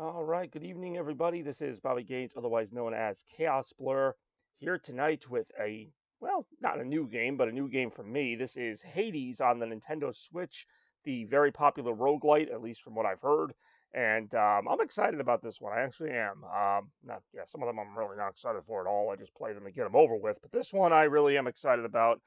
All right, good evening, everybody. This is Bobby Gates, otherwise known as Chaos Blur, here tonight with not a new game, but a new game for me. This is Hades on the Nintendo Switch, the very popular roguelite, at least from what I've heard. And I'm excited about this one. I actually am. Some of them I'm really not excited for at all. I just play them and get them over with. But this one I really am excited about.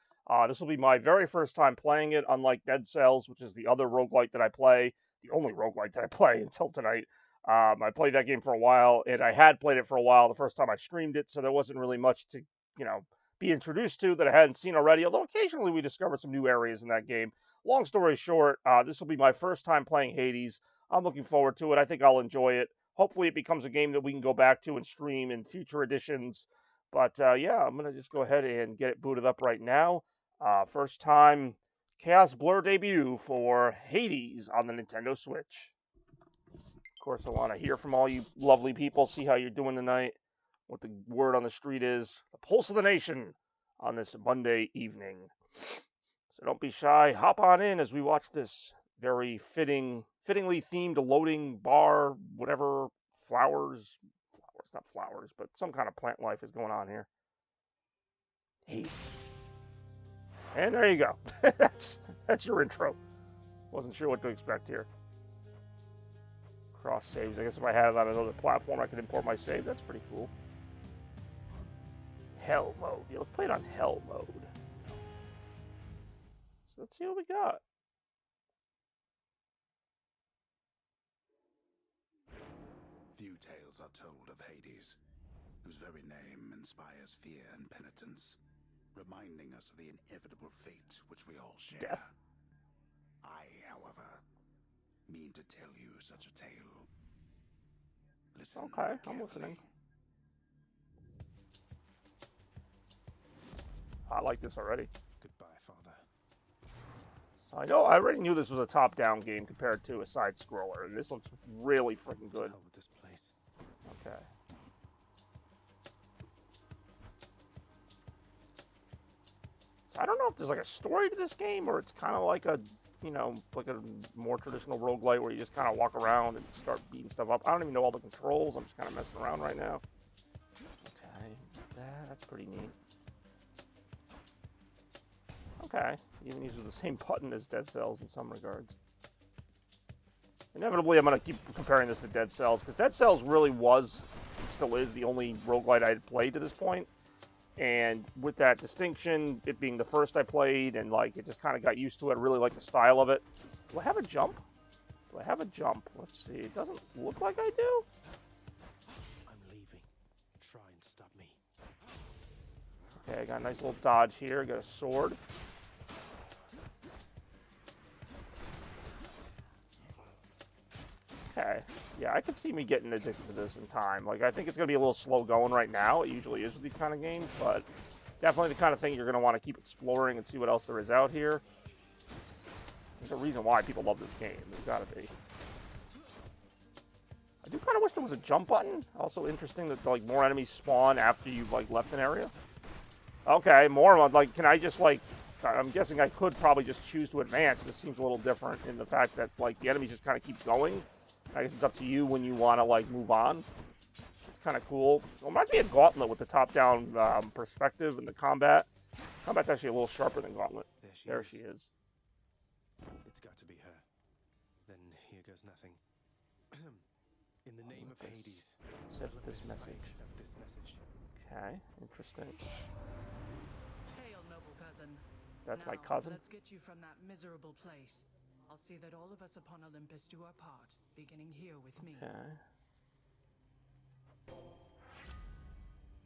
This will be my very first time playing it, unlike Dead Cells, which is the other roguelite that I play, the only roguelite that I play until tonight. I played that game for a while, and I had played it for a while the first time I streamed it, so there wasn't really much to, you know, be introduced to that I hadn't seen already, although occasionally we discovered some new areas in that game. Long story short, this will be my first time playing Hades. I'm looking forward to it. I think I'll enjoy it. Hopefully, it becomes a game that we can go back to and stream in future editions. But yeah, I'm going to just go ahead and get it booted up right now. First time Chaos Blur debut for Hades on the Nintendo Switch. Of course, I want to hear from all you lovely people, see how you're doing tonight, what the word on the street is, the pulse of the nation on this Monday evening. So don't be shy. Hop on in as we watch this very fittingly themed loading bar, whatever flowers, not flowers, but some kind of plant life is going on here. Hey, and there you go. that's your intro. Wasn't sure what to expect here. Cross saves. I guess if I had it on another platform, I could import my save. That's pretty cool. Hell mode. Yeah, let's play it on hell mode. So let's see what we got. Few tales are told of Hades, whose very name inspires fear and penitence, reminding us of the inevitable fate which we all share. Death. I, however, mean to tell you such a tale. Listen Okay, carefully. I'm listening. I like this already. Goodbye, Father. So I already knew this was a top-down game compared to a side-scroller, and this looks really freaking good. Hell with this place. Okay. So I don't know if there's like a story to this game, or it's kind of like a like a more traditional roguelite where you just kind of walk around and start beating stuff up. I don't even know all the controls. I'm just kind of messing around right now. Okay, that's pretty neat. Okay, even uses the same button as Dead Cells in some regards. Inevitably, I'm going to keep comparing this to Dead Cells, because Dead Cells really was, and still is, the only roguelite I had played to this point. And with that distinction, it being the first I played, and like it just kind of got used to it, I really like the style of it. Do I have a jump? Do I have a jump? Let's see. It doesn't look like I do. I'm leaving. Try and stop me. Okay, I got a nice little dodge here. Got a sword. Okay. Yeah, I could see me getting addicted to this in time. Like, I think it's going to be a little slow going right now. It usually is with these kind of games, but definitely the kind of thing you're going to want to keep exploring and see what else there is out here. There's a reason why people love this game. There's got to be. I do kind of wish there was a jump button. Also interesting that, like, more enemies spawn after you've, like, left an area. Okay, more. Like, can I just, like... I'm guessing I could probably just choose to advance. This seems a little different in the fact that, like, the enemies just kind of keep going. I guess it's up to you when you want to, like, move on. It's kind of cool. It reminds me of Gauntlet with the top-down perspective and the combat. Combat's actually a little sharper than Gauntlet. There she is. It's got to be her. Then here goes nothing. In the name of Hades, Accept this I message. accept this message. Okay, interesting. Hail, noble cousin. That's my Now, cousin. Let's get you from that miserable place. I'll see that all of us upon Olympus do our part, beginning here with me. Okay.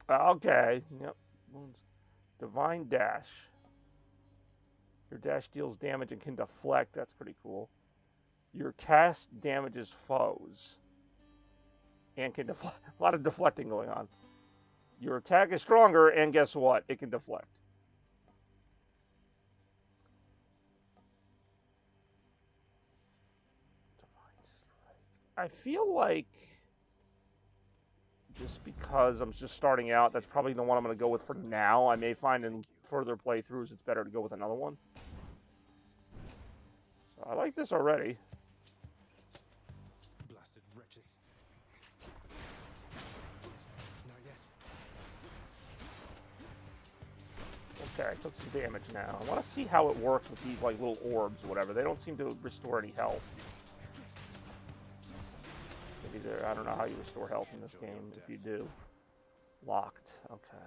Okay. Yep. Divine Dash. Your dash deals damage and can deflect. That's pretty cool. Your cast damages foes. And can deflect. A lot of deflecting going on. Your attack is stronger, and guess what? It can deflect. I feel like just because I'm just starting out, that's probably the one I'm going to go with for now. I may find in further playthroughs it's better to go with another one. So I like this already. Blasted wretches. Okay, I took some damage now. I want to see how it works with these like little orbs or whatever. They don't seem to restore any health. Maybe I don't know how you restore health in this game. If you do. Locked. Okay.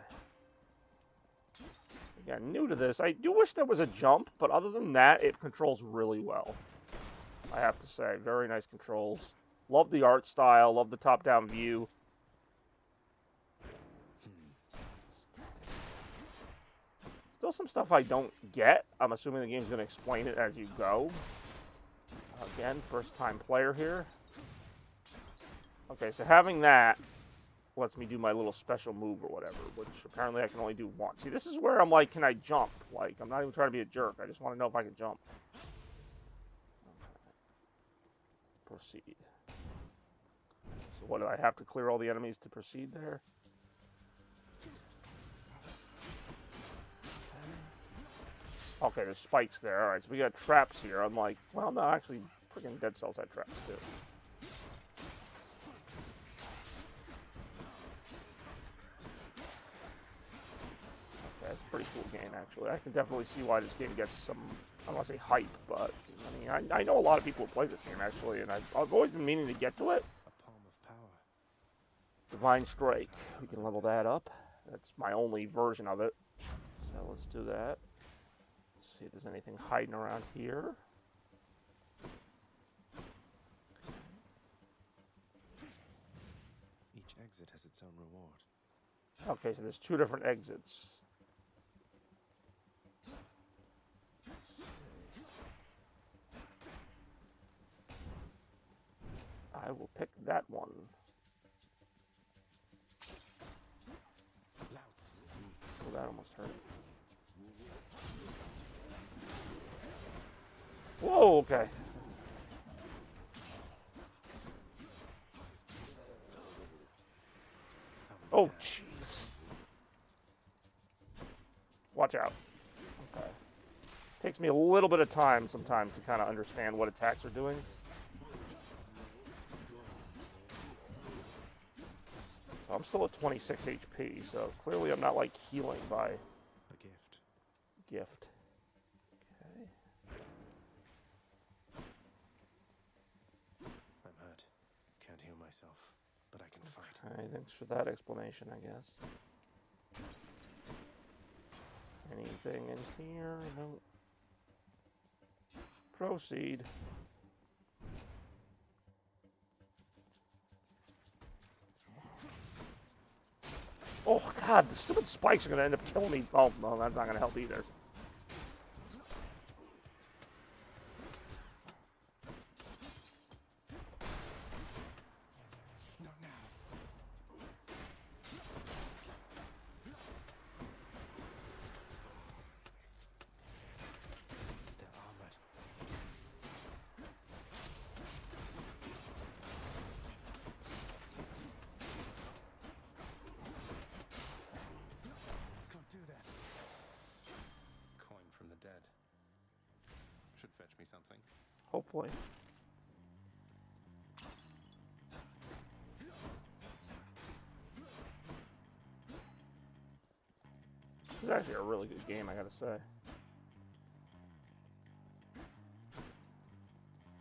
Again, new to this. I do wish there was a jump, but other than that, it controls really well. I have to say. Very nice controls. Love the art style. Love the top-down view. Still some stuff I don't get. I'm assuming the game's going to explain it as you go. Again, first-time player here. Okay, so having that lets me do my little special move or whatever, which apparently I can only do once. See, this is where I'm like, can I jump? Like, I'm not even trying to be a jerk. I just want to know if I can jump. Okay. Proceed. So what, do I have to clear all the enemies to proceed there? Okay, there's spikes there. Alright, so we got traps here. I'm like, well, no, actually, freaking Dead Cells had traps too. It's a pretty cool game, actually. I can definitely see why this game gets some, I don't want to say hype, but I mean, I know a lot of people who play this game, actually, and I've always been meaning to get to it. A palm of power. Divine Strike. We can level that up. That's my only version of it. So let's do that. Let's see if there's anything hiding around here. Each exit has its own reward. Okay, so there's 2 different exits. I will pick that one. Oh, that almost hurt. Whoa, okay. Oh, jeez. Watch out. Okay. Takes me a little bit of time sometimes to kind of understand what attacks are doing. So I'm still at 26 HP, so clearly I'm not like healing by a gift. Okay. I'm hurt. Can't heal myself, but I can fight. Okay, thanks for that explanation, I guess. Anything in here? No. Proceed. Oh, God, the stupid spikes are going to end up killing me. Oh, well, that's not going to help either. Not now. They're armored. Can't do that. Coin from the dead. Should fetch me something. Hopefully. It's actually a really good game, I gotta say.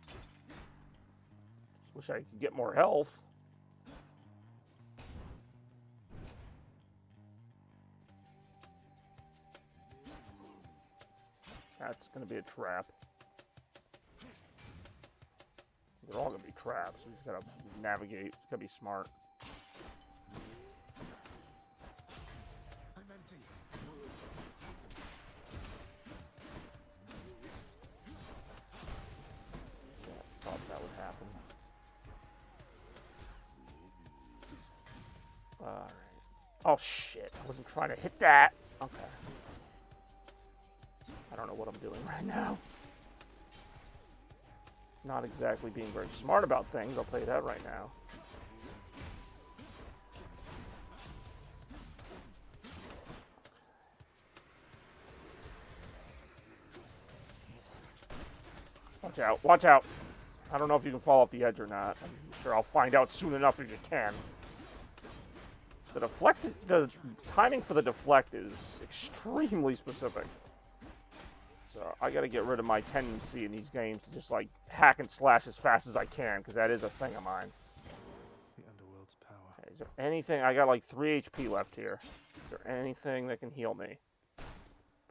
Just wish I could get more health. That's gonna be a trap. They're all gonna be traps, so we just gotta navigate. Gotta be smart. I'm empty. Yeah, thought that would happen. Alright. Oh shit, I wasn't trying to hit that. Okay. I don't know what I'm doing right now. Not exactly being very smart about things, I'll tell you that right now. Watch out, watch out. I don't know if you can fall off the edge or not. I'm sure I'll find out soon enough if you can. The timing for the deflect is extremely specific. So I got to get rid of my tendency in these games to just like hack and slash as fast as I can, because that is a thing of mine. The underworld's power. Okay, is there anything? I got like 3 HP left here. Is there anything that can heal me?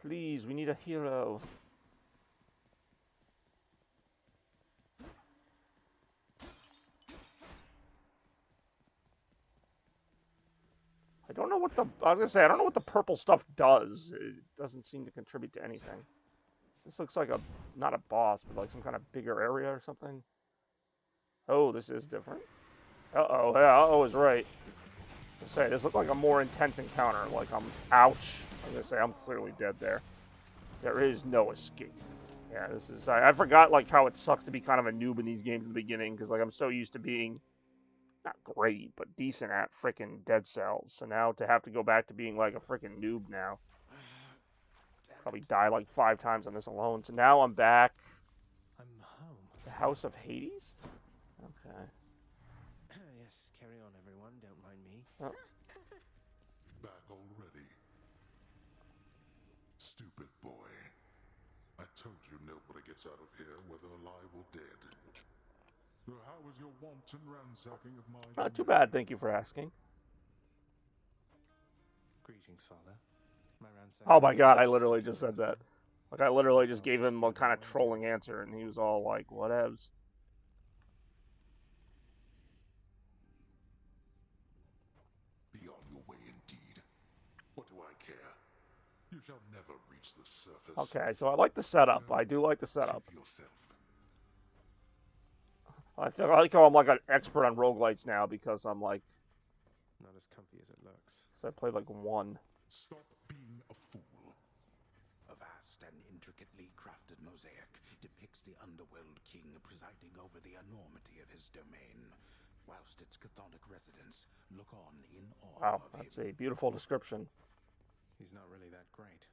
Please, we need a hero. I don't know what the... I was going to say, I don't know what the purple stuff does. It doesn't seem to contribute to anything. This looks like a... not a boss, but like some kind of bigger area or something. Oh, this is different. Uh-oh. Yeah, uh-oh is right. I was going to say, this looked like a more intense encounter. Like, ouch. I was going to say, I'm clearly dead there. There is no escape. Yeah, this is... I forgot, like, how it sucks to be kind of a noob in these games in the beginning, because, like, I'm so used to being... not great, but decent at frickin' Dead Cells. So now to have to go back to being like a frickin' noob now. Probably die like 5 times on this alone. So now I'm back. I'm home. The House of Hades? Okay. Yes, carry on, everyone. Don't mind me. Oh. Back already. Stupid boy. I told you nobody gets out of here, whether alive or dead. So how was your wanton ransacking of my... Not too bad, thank you for asking. Greetings, Father. My ransack. Oh my god, I literally just said that. Like, I literally just gave him a kind of trolling answer, and he was all like, whatevs. Be on your way indeed. What do I care? You shall never reach the surface. Okay, so I like the setup. I do like the setup. Save yourself. I like how I'm like an expert on roguelites now, because I'm like... Not as comfy as it looks. So I played like 1. Stop being a fool. A vast and intricately crafted mosaic depicts the underworld king presiding over the enormity of his domain, whilst its chthonic residents look on in awe Wow, of that's him. a beautiful description. He's not really that great.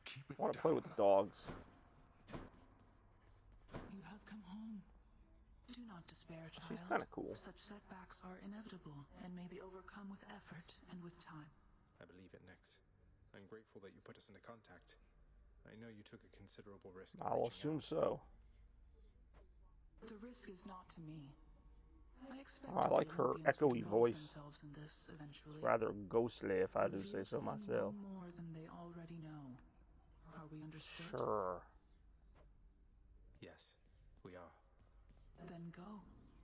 Keep it I want to down. play with the dogs. You have come home. Do not despair, child. She's kind of cool. Such setbacks are inevitable and may be overcome with effort and with time. I believe it, Nyx. I'm grateful that you put us into contact. I know you took a considerable risk. I'll assume so. The risk is not to me. I expect Oh, I like the her Olympians would echoey involve voice. themselves in this eventually. It's rather ghostly, if I do Reveal say to so them myself. no more than they already know. Are we understood? Sure. Yes, we are. Then go.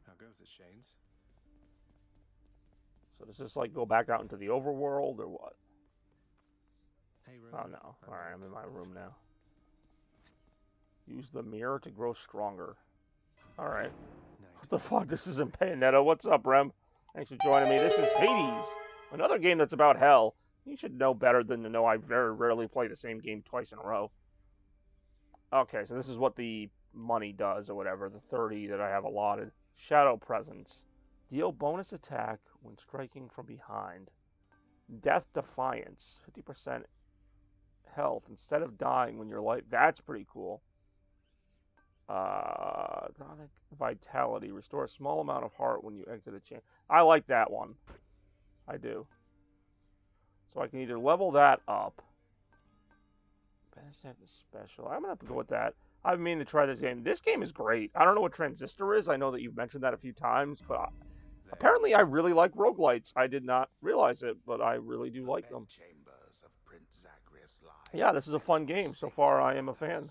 How goes it, Shanes? So does this like go back out into the overworld or what? Hey, Oh Rowan. no. I'm Alright, back. I'm in my room now. Use the mirror to grow stronger. Alright. Night. What the fuck? This isn't Bayonetta. What's up, Rem? Thanks for joining me. This is Hades. Another game that's about hell. You should know better than to know I very rarely play the same game twice in a row. Okay, so this is what the money does or whatever. The 30 that I have allotted. Shadow Presence. Deal bonus attack when striking from behind. Death Defiance. 50% health instead of dying when you're light. That's pretty cool. Vitality. Restore a small amount of heart when you exit a chain. I like that one. I do. So I can either level that up. Best special. I'm going to have to go with that. I've been meaning to try this game. This game is great. I don't know what Transistor is. I know that you've mentioned that a few times, but apparently I really like roguelites. I did not realize it, but I really do like them. Chambers of Prince Zagreus lie. Yeah, this is a fun game. So far, I am a fan.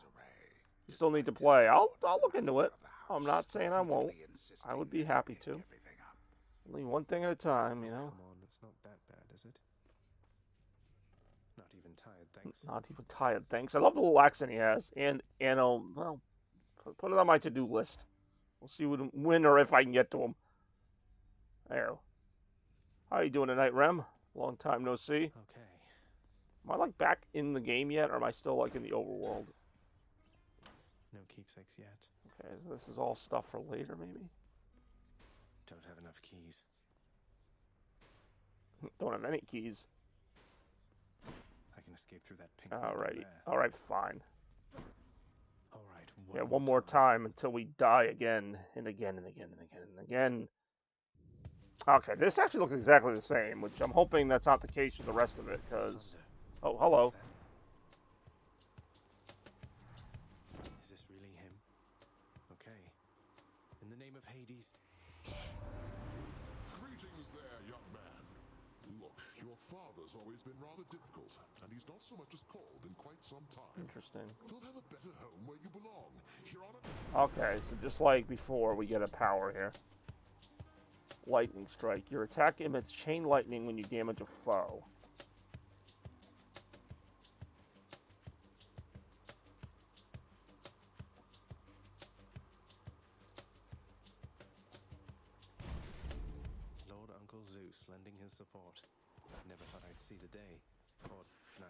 You still need to play. I'll look into it. I'm not saying I won't. I would be happy to. Only one thing at a time, you know. Come on, it's not that bad, is it? Not even tired, thanks. Not even tired, thanks. I love the little accent he has. And well, put it on my to-do list. We'll see when or if I can get to him. There. How you doing tonight, Rem? Long time no see. Okay. Am I, like, back in the game yet, or am I still, like, in the overworld? No keepsakes yet. Okay, so this is all stuff for later, maybe? Don't have enough keys. Don't have any keys. I can escape through that pink window Alrighty. there. Alright, fine. Alright, Yeah, one more time until we die again, and again, and again, and again, and again. Okay, this actually looks exactly the same, which I'm hoping that's not the case for the rest of it, because... Oh, hello. Is this really him? Okay. In the name of Hades. Greetings there, young man. Look, your father's always been rather difficult, and he's not so much as called in quite some time. Interesting. You'll have a better home where you belong. Here on a... Okay, so just like before, we get a power here. Lightning Strike. Your attack emits chain lightning when you damage a foe. Lord Uncle Zeus lending his support. Never thought I'd see the day. Or night.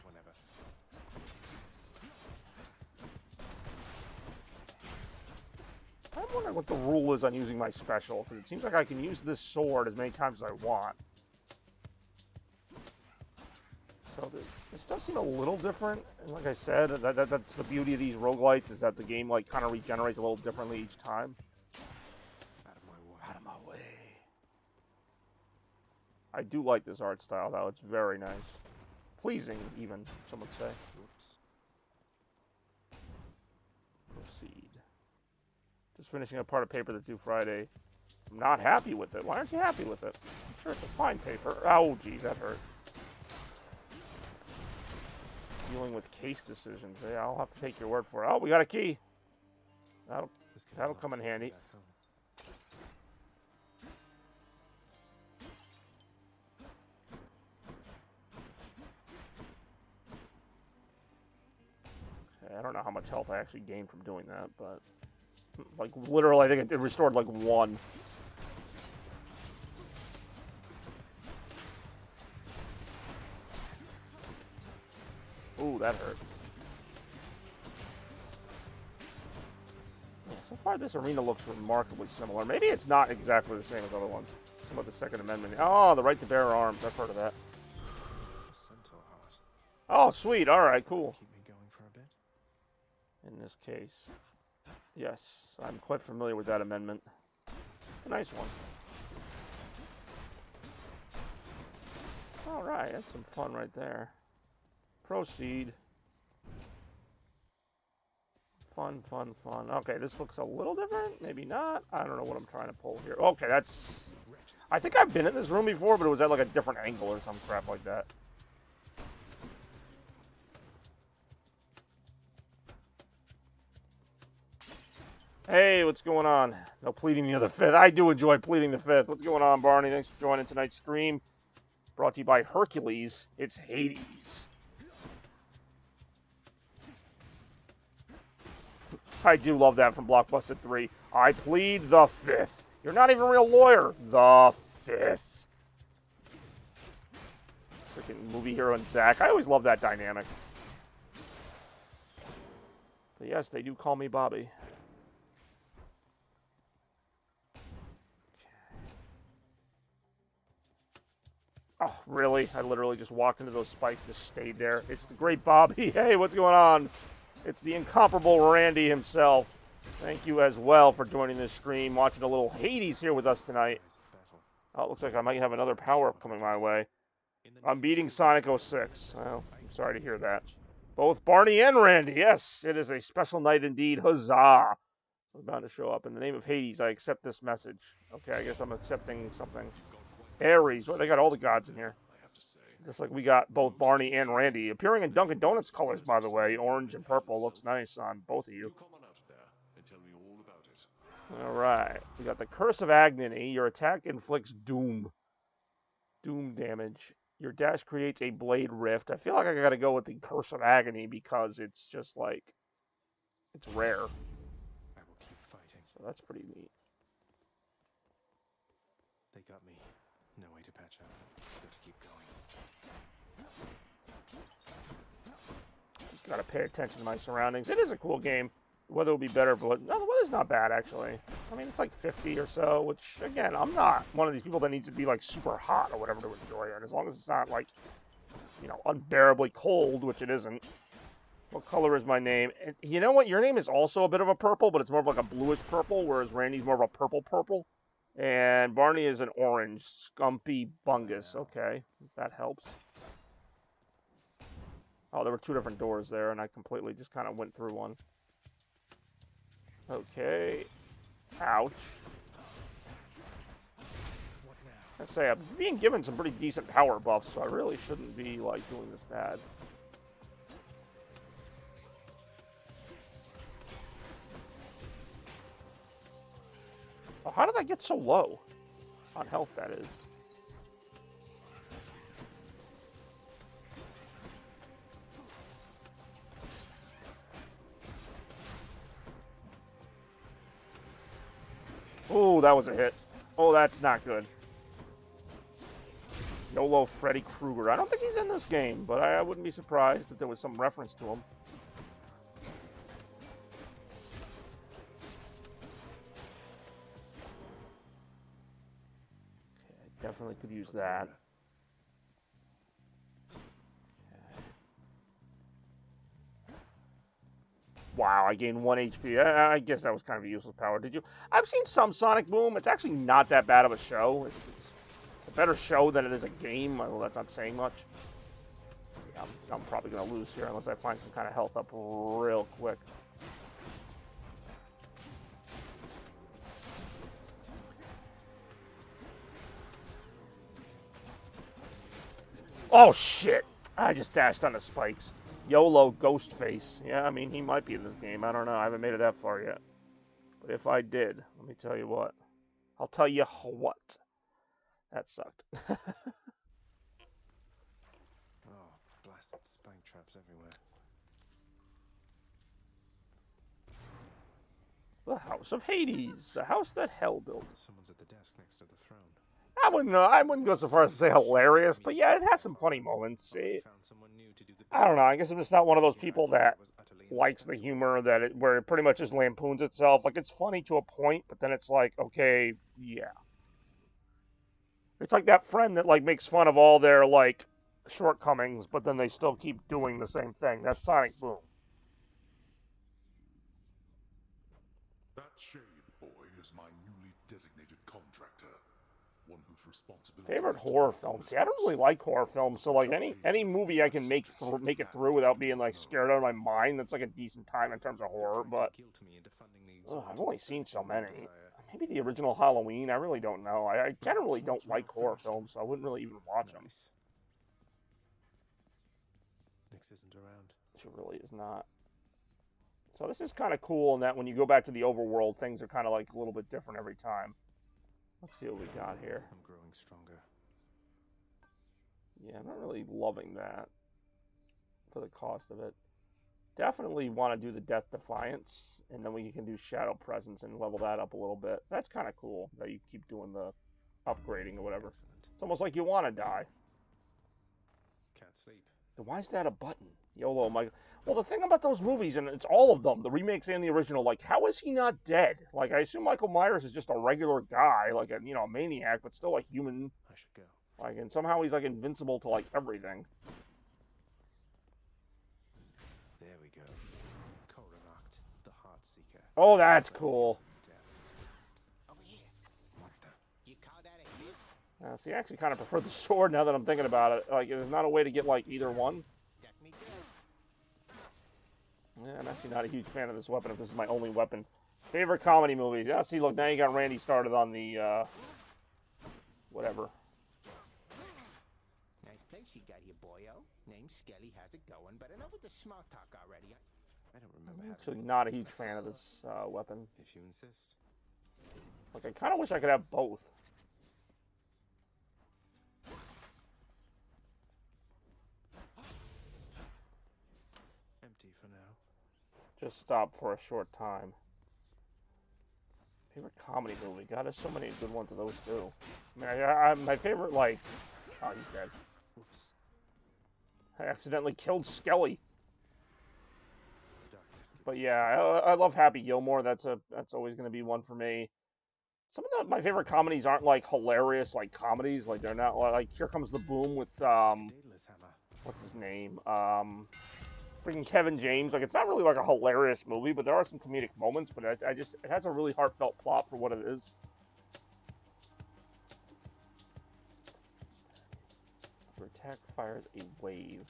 Whenever. I'm wondering what the rule is on using my special, because it seems like I can use this sword as many times as I want. So this does seem a little different, and like I said, that's the beauty of these roguelites, is that the game like kind of regenerates a little differently each time. Out of my way. Out of my way. I do like this art style, though. It's very nice. Pleasing, even, some would say. Whoops. Proceed. Just finishing a part of paper that's due Friday. I'm not happy with it. Why aren't you happy with it? I'm sure it's a fine paper. Oh, gee, that hurt. Dealing with case decisions. Yeah, I'll have to take your word for it. Oh, we got a key. That'll come in handy. Okay, I don't know how much health I actually gained from doing that, but... Like, literally, I think it restored, like, 1. Ooh, that hurt. Yeah, so far this arena looks remarkably similar. Maybe it's not exactly the same as other ones. Some of the Second Amendment. Oh, the right to bear arms. I've heard of that. Centaur heart. Oh, sweet. All right, cool. Keep me going for a bit. In this case, yes, I'm quite familiar with that amendment. It's a nice one. All right, that's some fun right there. Proceed. Fun, fun, fun. Okay, this looks a little different. Maybe not. I don't know what I'm trying to pull here. Okay, that's... I think I've been in this room before, but it was at like a different angle or some crap like that. Hey, what's going on? No pleading the fifth. I do enjoy pleading the fifth. What's going on, Barney? Thanks for joining tonight's stream. Brought to you by Hercules. It's Hades. I do love that from Blockbuster 3. I plead the fifth. You're not even a real lawyer. The fifth. Freaking movie hero and Zack. I always love that dynamic. But yes, they do call me Bobby. Oh, really? I literally just walked into those spikes and just stayed there. It's the great Bobby. Hey, what's going on? It's the incomparable Randy himself. Thank you as well for joining this stream, watching a little Hades here with us tonight. Oh, it looks like I might have another power-up coming my way. I'm beating Sonic 06. Well, I'm sorry to hear that. Both Barney and Randy. Yes, it is a special night indeed. Huzzah! I'm bound to show up. In the name of Hades, I accept this message. Okay, I guess I'm accepting something. Ares. Well, they got all the gods in here. Just like we got both Barney and Randy. Appearing in Dunkin' Donuts colors, by the way. Orange and purple. Looks nice on both of you. Come on out of there and tell me all about it. Alright. We got the Curse of Agony. Your attack inflicts doom. Doom damage. Your dash creates a blade rift. I feel like I gotta go with the Curse of Agony because it's just like... It's rare. I will keep fighting. So that's pretty neat. They got me. No way to patch up. Got to keep going. Just gotta pay attention to my surroundings. It is a cool game. The weather will be better, but no, the weather's not bad, actually. I mean, it's like 50 or so, which, again, I'm not one of these people that needs to be, like, super hot or whatever to enjoy it. As long as it's not, like, you know, unbearably cold, which it isn't. What color is my name? And you know what? Your name is also a bit of a purple, but it's more of like a bluish purple, whereas Randy's more of a purple. And Barney is an orange. Scumpy Bungus. Okay, that helps. Oh, there were two different doors there, and I completely just kind of went through one. Okay. Ouch. What now? I say, I'm being given some pretty decent power buffs, so I really shouldn't be, like, doing this bad. Oh, how did I get so low? On health, that is. Oh, that was a hit. Oh, that's not good. YOLO Freddy Krueger. I don't think he's in this game, but I wouldn't be surprised if there was some reference to him. Okay, I definitely could use that. Wow, I gained 1 HP. I guess that was kind of a useless power. Did you? I've seen some Sonic Boom. It's actually not that bad of a show. It's a better show than it is a game. Well, that's not saying much. Yeah, I'm probably going to lose here unless I find some kind of health up real quick. Oh, shit. I just dashed on the spikes. YOLO Ghostface. Yeah, I mean, he might be in this game. I don't know. I haven't made it that far yet. But if I did, let me tell you what. I'll tell you what. That sucked. Oh, blasted spike traps everywhere. The House of Hades. The house that hell built. Someone's at the desk next to the throne. I wouldn't go so far as to say hilarious, but yeah, it has some funny moments. Found someone new to do the I don't know. I guess I'm just not one of those people that likes the humor where it pretty much just lampoons itself. Like, it's funny to a point, but then it's like, okay, yeah. It's like that friend that, like, makes fun of all their, like, shortcomings, but then they still keep doing the same thing. That's Sonic Boom. That Shade boy is my newly designated contractor. One whose responsibility Favorite is to horror perform films? See, I don't really like horror films, so like any movie I can make it through without being like scared out of my mind, that's like a decent time in terms of horror. But I've only seen so many. Maybe the original Halloween. I really don't know. I generally don't like horror films, so I wouldn't really even watch them. Nyx isn't around. She really is not. So this is kind of cool in that when you go back to the overworld, things are kind of like a little bit different every time. Let's see what we got here. I'm growing stronger. Yeah, I'm not really loving that for the cost of it. Definitely want to do the Death Defiance, and then we can do Shadow Presence and level that up a little bit. That's kind of cool that you keep doing the upgrading or whatever. Excellent. It's almost like you want to die. Can't sleep. Then why is that a button? YOLO, Michael. Well, the thing about those movies, and it's all of them, the remakes and the original, like, how is he not dead? Like, I assume Michael Myers is just a regular guy, like a, a maniac, but still, like, human. I should go. Like, and somehow he's, like, invincible to, like, everything. There we go. Koranoct, the Heartseeker. Oh, that's cool. Over here. What the? You call that a gift? See, I actually kind of prefer the sword now that I'm thinking about it. Like, there's not a way to get, like, either one. Stuck me good. Yeah, I'm actually not a huge fan of this weapon if this is my only weapon. Favorite comedy movies? Yeah, see, look, now you got Randy started on the, whatever. Nice place you got here, boyo. Name Skelly has it going, but enough with the small talk already. I don't remember I'm having actually one. not a huge fan of this weapon. If you insist. Like, I kind of wish I could have both. Empty for now. Just stop for a short time. Favorite comedy movie? God, there's so many good ones of those too. I mean, my favorite, like, oh, he's dead. Oops. I accidentally killed Skelly. Darkness gives But me yeah, strength. I love Happy Gilmore. That's always going to be one for me. Some of my favorite comedies aren't like hilarious like comedies. Like they're not like Here Comes the Boom with Daedalus hammer. what's his name? Freaking Kevin James. Like, it's not really like a hilarious movie, but there are some comedic moments. But it has a really heartfelt plot for what it is. attack fires a wave.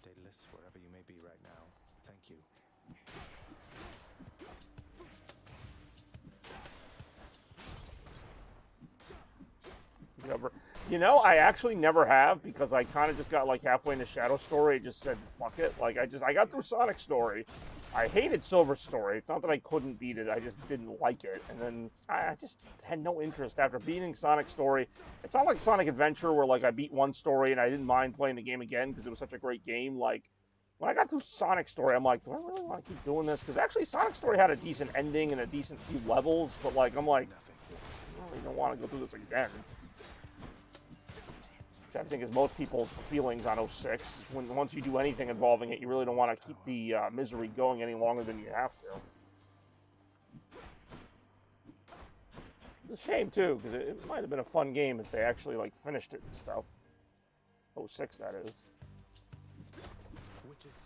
Daedalus, wherever you may be right now, thank you. You know, I actually never have, because I kind of just got like halfway into Shadow Story and just said, fuck it. Like, I got through Sonic Story. I hated Silver Story. It's not that I couldn't beat it, I just didn't like it. And then I just had no interest after beating Sonic Story. It's not like Sonic Adventure where like I beat one story and I didn't mind playing the game again because it was such a great game. Like, when I got through Sonic Story, I'm like, do I really want to keep doing this? Because actually Sonic Story had a decent ending and a decent few levels, but like, I'm like, I really don't want to go through this again. I think is most people's feelings on 06. Once you do anything involving it, you really don't want to keep the misery going any longer than you have to. It's a shame too, because it might have been a fun game if they actually like finished it and stuff. 06, that is. Witches.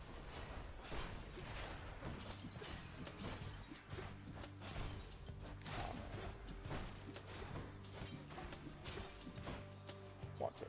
Watch it.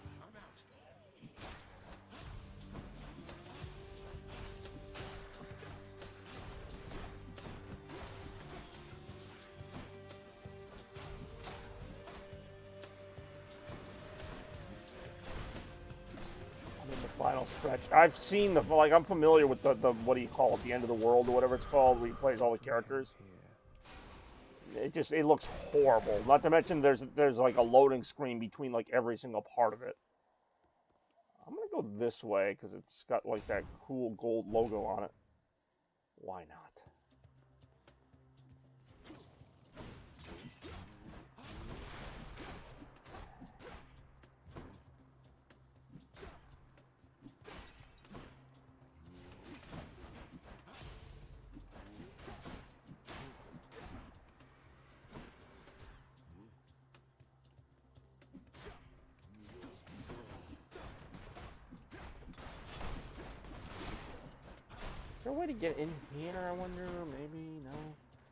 Final stretch. I've seen the, like, I'm familiar with the what do you call it, the end of the world or whatever it's called, where he plays all the characters. It looks horrible. Not to mention there's like a loading screen between like every single part of it. I'm gonna go this way because it's got like that cool gold logo on it. Why not? Is there a way to get in here, I wonder? Maybe, no.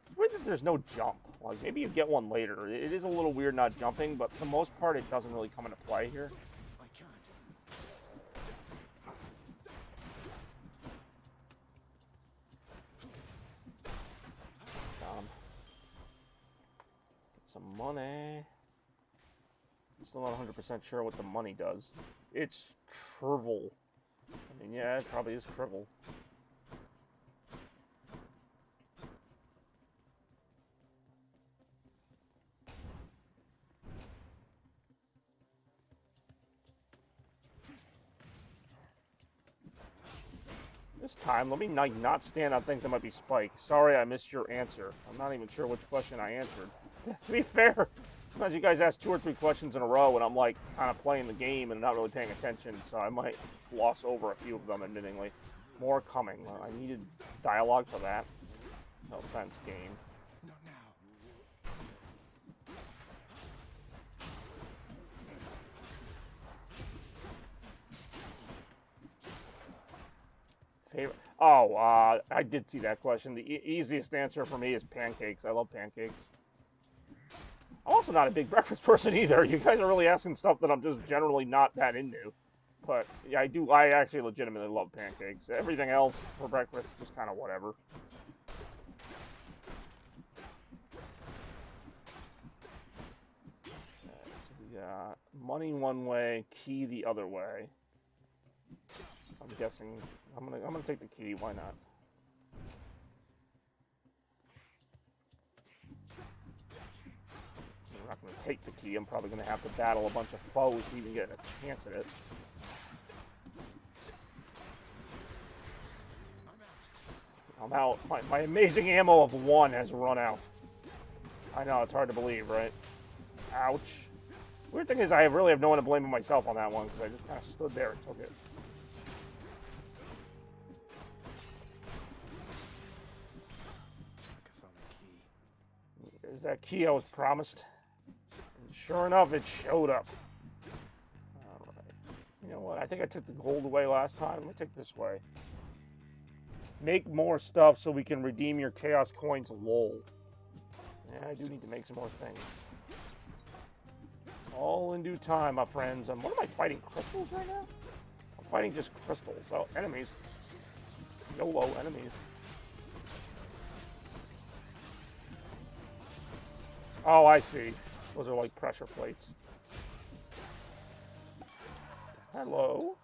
It's weird that there's no jump. Like, maybe you get one later. It is a little weird not jumping, but for the most part, it doesn't really come into play here. I can't. Get some money. Still not 100% sure what the money does. It's Trivel. I mean, yeah, it probably is Trivel. This time, let me not stand on things that might be spiked. Sorry, I missed your answer. I'm not even sure which question I answered. To be fair, sometimes you guys ask 2 or 3 questions in a row, and I'm like kind of playing the game and not really paying attention, so I might gloss over a few of them, admittingly. More coming. I needed dialogue for that. No offense, game. Not now. Favorite? Oh, I did see that question. The easiest answer for me is pancakes. I love pancakes. I'm also not a big breakfast person either. You guys are really asking stuff that I'm just generally not that into. But yeah, I actually legitimately love pancakes. Everything else for breakfast, just kind of whatever. Okay, so we got money one way, key the other way. I'm guessing I'm gonna take the key. Why not? I'm not gonna take the key. I'm probably gonna have to battle a bunch of foes to even get a chance at it. I'm out. My amazing ammo of 1 has run out. I know, it's hard to believe, right? Ouch. Weird thing is, I really have no one to blame but myself on that one because I just kind of stood there and took it. There's that key I was promised. And sure enough, it showed up. Alright. You know what? I think I took the gold away last time. Let me take this way. Make more stuff so we can redeem your Chaos Coins, lol. Yeah, I do need to make some more things. All in due time, my friends. What am I fighting? Crystals right now? I'm fighting just crystals. Oh, enemies. YOLO enemies. Oh, I see. Those are like pressure plates. Hello?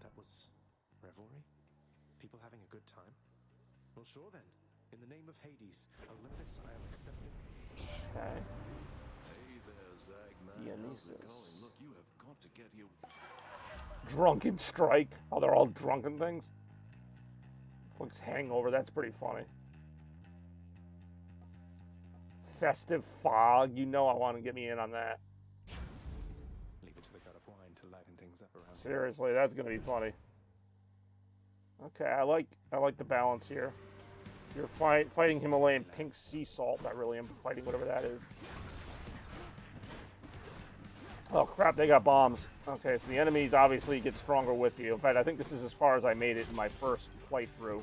That was revelry? People having a good time? Well, sure then. In the name of Hades, Olympus, I am accepting. Okay. Hey there, Zagman. How's it going? Look, you have got to get here. Drunken strike. Oh, they're all drunken things? Looks hangover. That's pretty funny. Festive fog. You know I want to get me in on that. Leave it to the god of wine to liven things up around here. Seriously, that's gonna be funny. Okay, I like the balance here. You're fighting Himalayan pink sea salt. I really am fighting whatever that is. Oh crap, they got bombs. Okay, so the enemies obviously get stronger with you. In fact, I think this is as far as I made it in my first playthrough,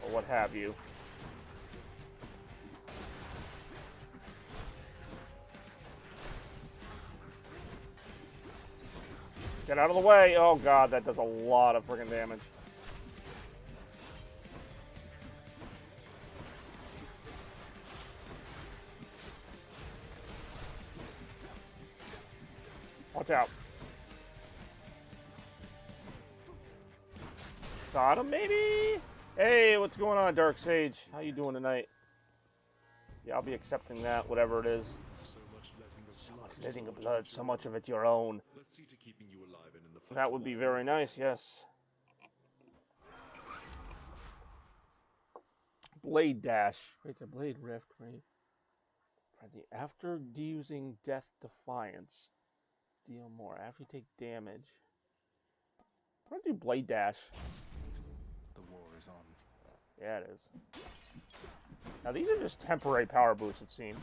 or what have you. Get out of the way! Oh god, that does a lot of friggin' damage. Watch out. Got him, maybe? Hey, what's going on, Dark Sage? How you doing tonight? Yeah, I'll be accepting that, whatever it is. So much letting of blood, so much of it your own. Let's see to keeping you alive and in the fight. That would be very nice, yes. Blade dash. Creates a blade rift. After using Death Defiance, deal more. After you take damage. I'm gonna do blade dash. The war is on. Yeah, it is. Now these are just temporary power boosts, it seems.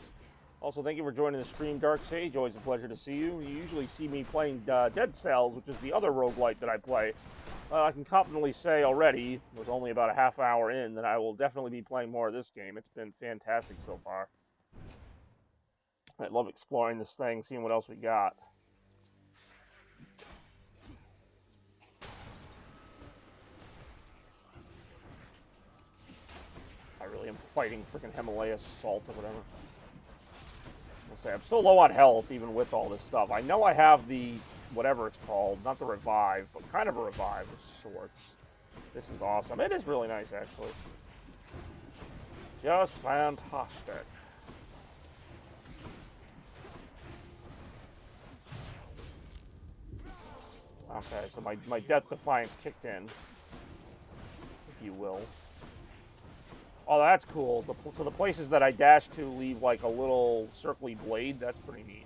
Also, thank you for joining the stream, Dark Sage. Always a pleasure to see you. You usually see me playing Dead Cells, which is the other roguelite that I play. I can confidently say already, with only about a half hour in, that I will definitely be playing more of this game. It's been fantastic so far. I love exploring this thing, seeing what else we got. I really am fighting freaking Himalaya salt or whatever. I'll say I'm still low on health even with all this stuff. I know I have the whatever it's called, not the revive, but kind of a revive of sorts. This is awesome. It is really nice actually. Just fantastic. Okay, so my Death Defiance kicked in, if you will. Oh, that's cool. So the places that I dash to leave like a little circly blade. That's pretty neat.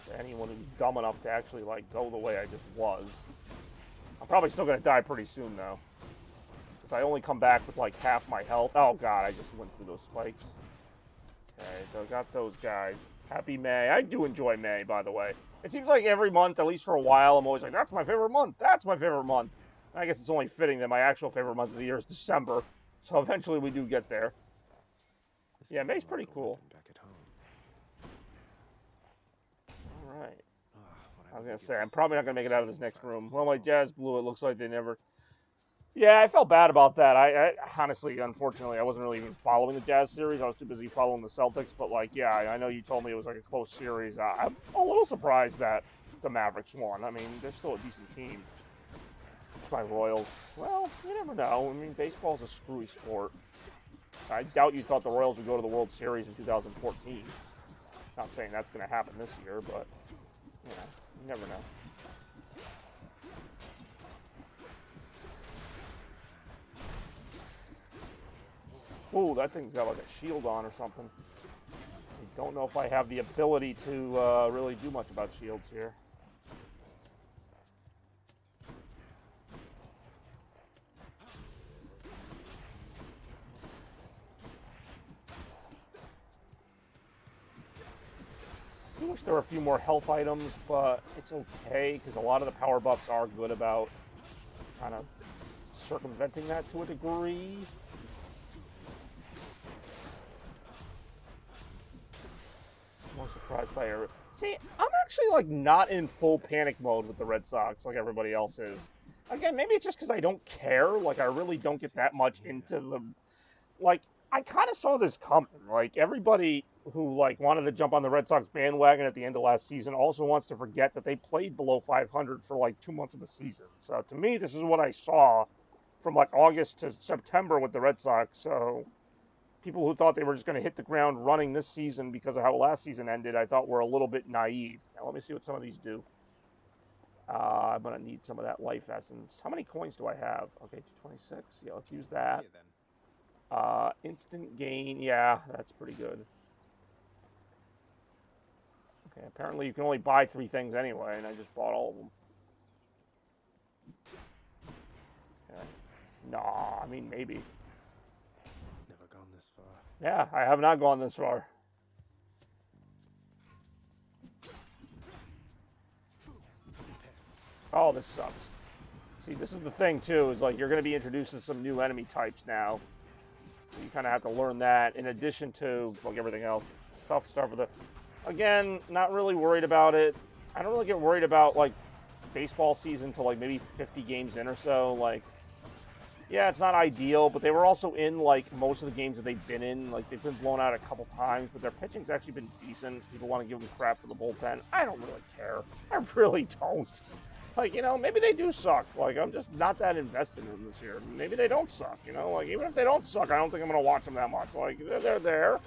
To anyone who's dumb enough to actually like go the way I just was. I'm probably still gonna die pretty soon though, because I only come back with like half my health. Oh god, I just went through those spikes. Okay, so I got those guys. Happy May. I do enjoy May, by the way. It seems like every month, at least for a while, I'm always like, that's my favorite month. That's my favorite month. I guess it's only fitting that my actual favorite month of the year is December. So eventually we do get there. Yeah, May's pretty cool. Back at home. Alright. I was going to say, I'm probably not going to make it out of this next room. Well, my Jazz Blue, it looks like they never... Yeah, I felt bad about that. I honestly, unfortunately, I wasn't really even following the Jazz series. I was too busy following the Celtics. But, like, yeah, I know you told me it was like a close series. I'm a little surprised that the Mavericks won. I mean, they're still a decent team. It's my Royals. Well, you never know. I mean, baseball's a screwy sport. I doubt you thought the Royals would go to the World Series in 2014. Not saying that's going to happen this year, but, you know, you never know. Ooh, that thing's got like a shield on or something. I don't know if I have the ability to really do much about shields here. I do wish there were a few more health items, but it's okay, because a lot of the power buffs are good about kind of circumventing that to a degree. surprised by her. See, I'm actually like not in full panic mode with the Red Sox like everybody else is. Again, maybe it's just because I don't care. Like, I really don't get that much into the. Like, I kind of saw this coming. Like, everybody who like wanted to jump on the Red Sox bandwagon at the end of last season also wants to forget that they played below 500 for like 2 months of the season. So to me, this is what I saw from like August to September with the Red Sox. So people who thought they were just going to hit the ground running this season because of how last season ended, I thought were a little bit naive. Now, let me see what some of these do. I'm going to need some of that life essence. How many coins do I have? Okay, 226. Yeah, let's use that. Instant gain. Yeah, that's pretty good. Okay, apparently you can only buy 3 things anyway, and I just bought all of them. Okay. Nah, I mean, maybe. Never gone this far. Yeah, I have not gone this far. Oh, this sucks. See, this is the thing, too, is like you're going to be introduced to some new enemy types now. So you kind of have to learn that in addition to, like, everything else. Tough stuff with it. Again, not really worried about it. I don't really get worried about, like, baseball season till, like, maybe 50 games in or so. Like, yeah, it's not ideal, but they were also in, like, most of the games that they've been in. Like, they've been blown out a couple times, but their pitching's actually been decent. People want to give them crap for the bullpen. I don't really care. I really don't. Like, you know, maybe they do suck. Like, I'm just not that invested in them this year. Maybe they don't suck, you know? Like, even if they don't suck, I don't think I'm going to watch them that much. Like, they're there.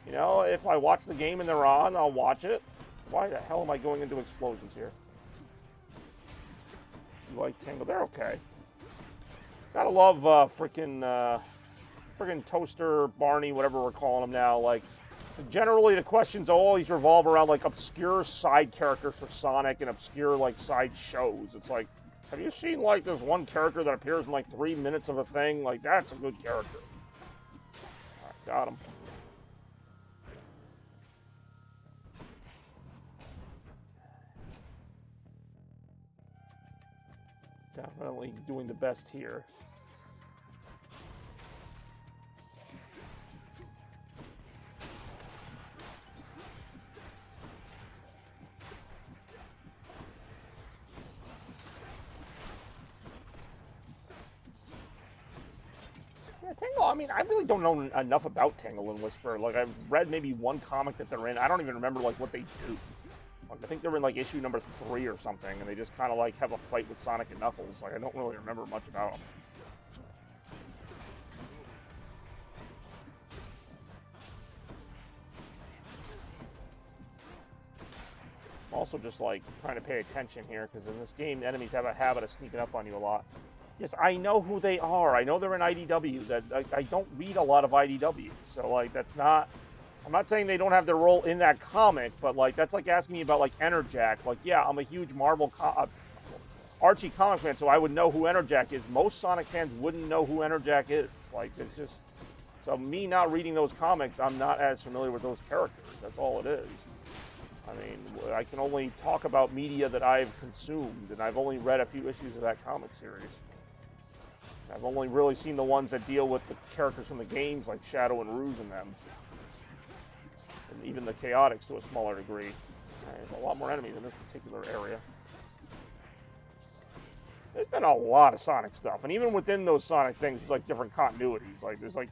You know, if I watch the game and they're on, I'll watch it. Why the hell am I going into explosions here? You like Tangle? They're okay. Gotta love freaking Toaster, Barney, whatever we're calling him now. Like, generally the questions always revolve around, like, obscure side characters for Sonic and obscure, like, side shows. It's like, have you seen, like, this one character that appears in, like, 3 minutes of a thing? Like, that's a good character. All right, got him. Definitely doing the best here. Yeah, Tangle, I mean, I really don't know enough about Tangle and Whisper. Like, I've read maybe one comic that they're in. I don't even remember, like, what they do. Like, I think they're in, like, issue number 3 or something, and they just kind of, like, have a fight with Sonic and Knuckles. Like, I don't really remember much about them. I'm also just, like, trying to pay attention here, because in this game, enemies have a habit of sneaking up on you a lot. Yes, I know who they are. I know they're in IDW. That I don't read a lot of IDW, so, like, that's not... I'm not saying they don't have their role in that comic, but, like, that's like asking me about, like, Enerjack. Like, yeah, I'm a huge Marvel Archie comic fan, so I would know who Enerjack is. Most Sonic fans wouldn't know who Enerjack is. Like, it's just... So me not reading those comics, I'm not as familiar with those characters. That's all it is. I mean, I can only talk about media that I've consumed, and I've only read a few issues of that comic series. I've only really seen the ones that deal with the characters from the games, like Shadow and Rouge and them. And even the Chaotix to a smaller degree. There's a lot more enemies in this particular area. There's been a lot of Sonic stuff, and even within those Sonic things, there's like different continuities. Like, there's like...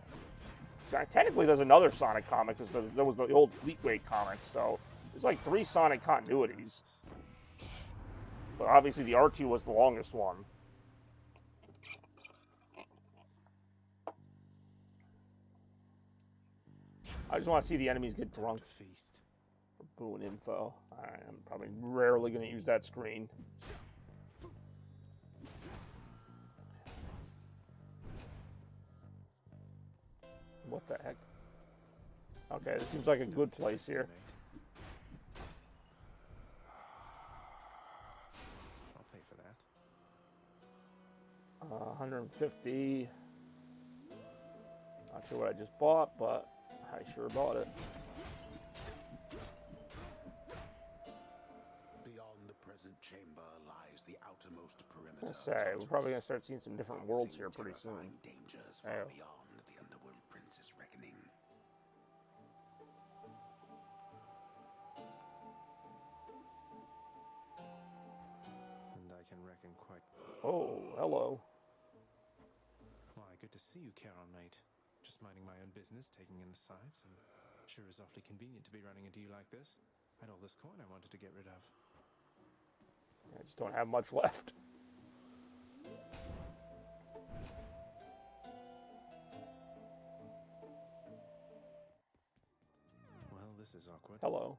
Technically, there's another Sonic comic, because there was the old Fleetway comic, so... There's like 3 Sonic continuities. But obviously the Archie was the longest one. I just want to see the enemies get drunk. For Boone info. I'm probably rarely going to use that screen. What the heck? Okay, this seems like a good place here. 150. Not sure what I just bought, but I sure bought it. Beyond the present chamber lies the outermost perimeter. I was gonna say, we're probably gonna start seeing some different worlds here pretty soon. Dangers far beyond the Underworld Princess reckoning. looking quite... Oh, hello. Why, good to see you, Charon, mate. Just minding my own business, taking in the sights, and sure is awfully convenient to be running into you like this. I had all this coin I wanted to get rid of. I just don't have much left. Well, this is awkward. Hello.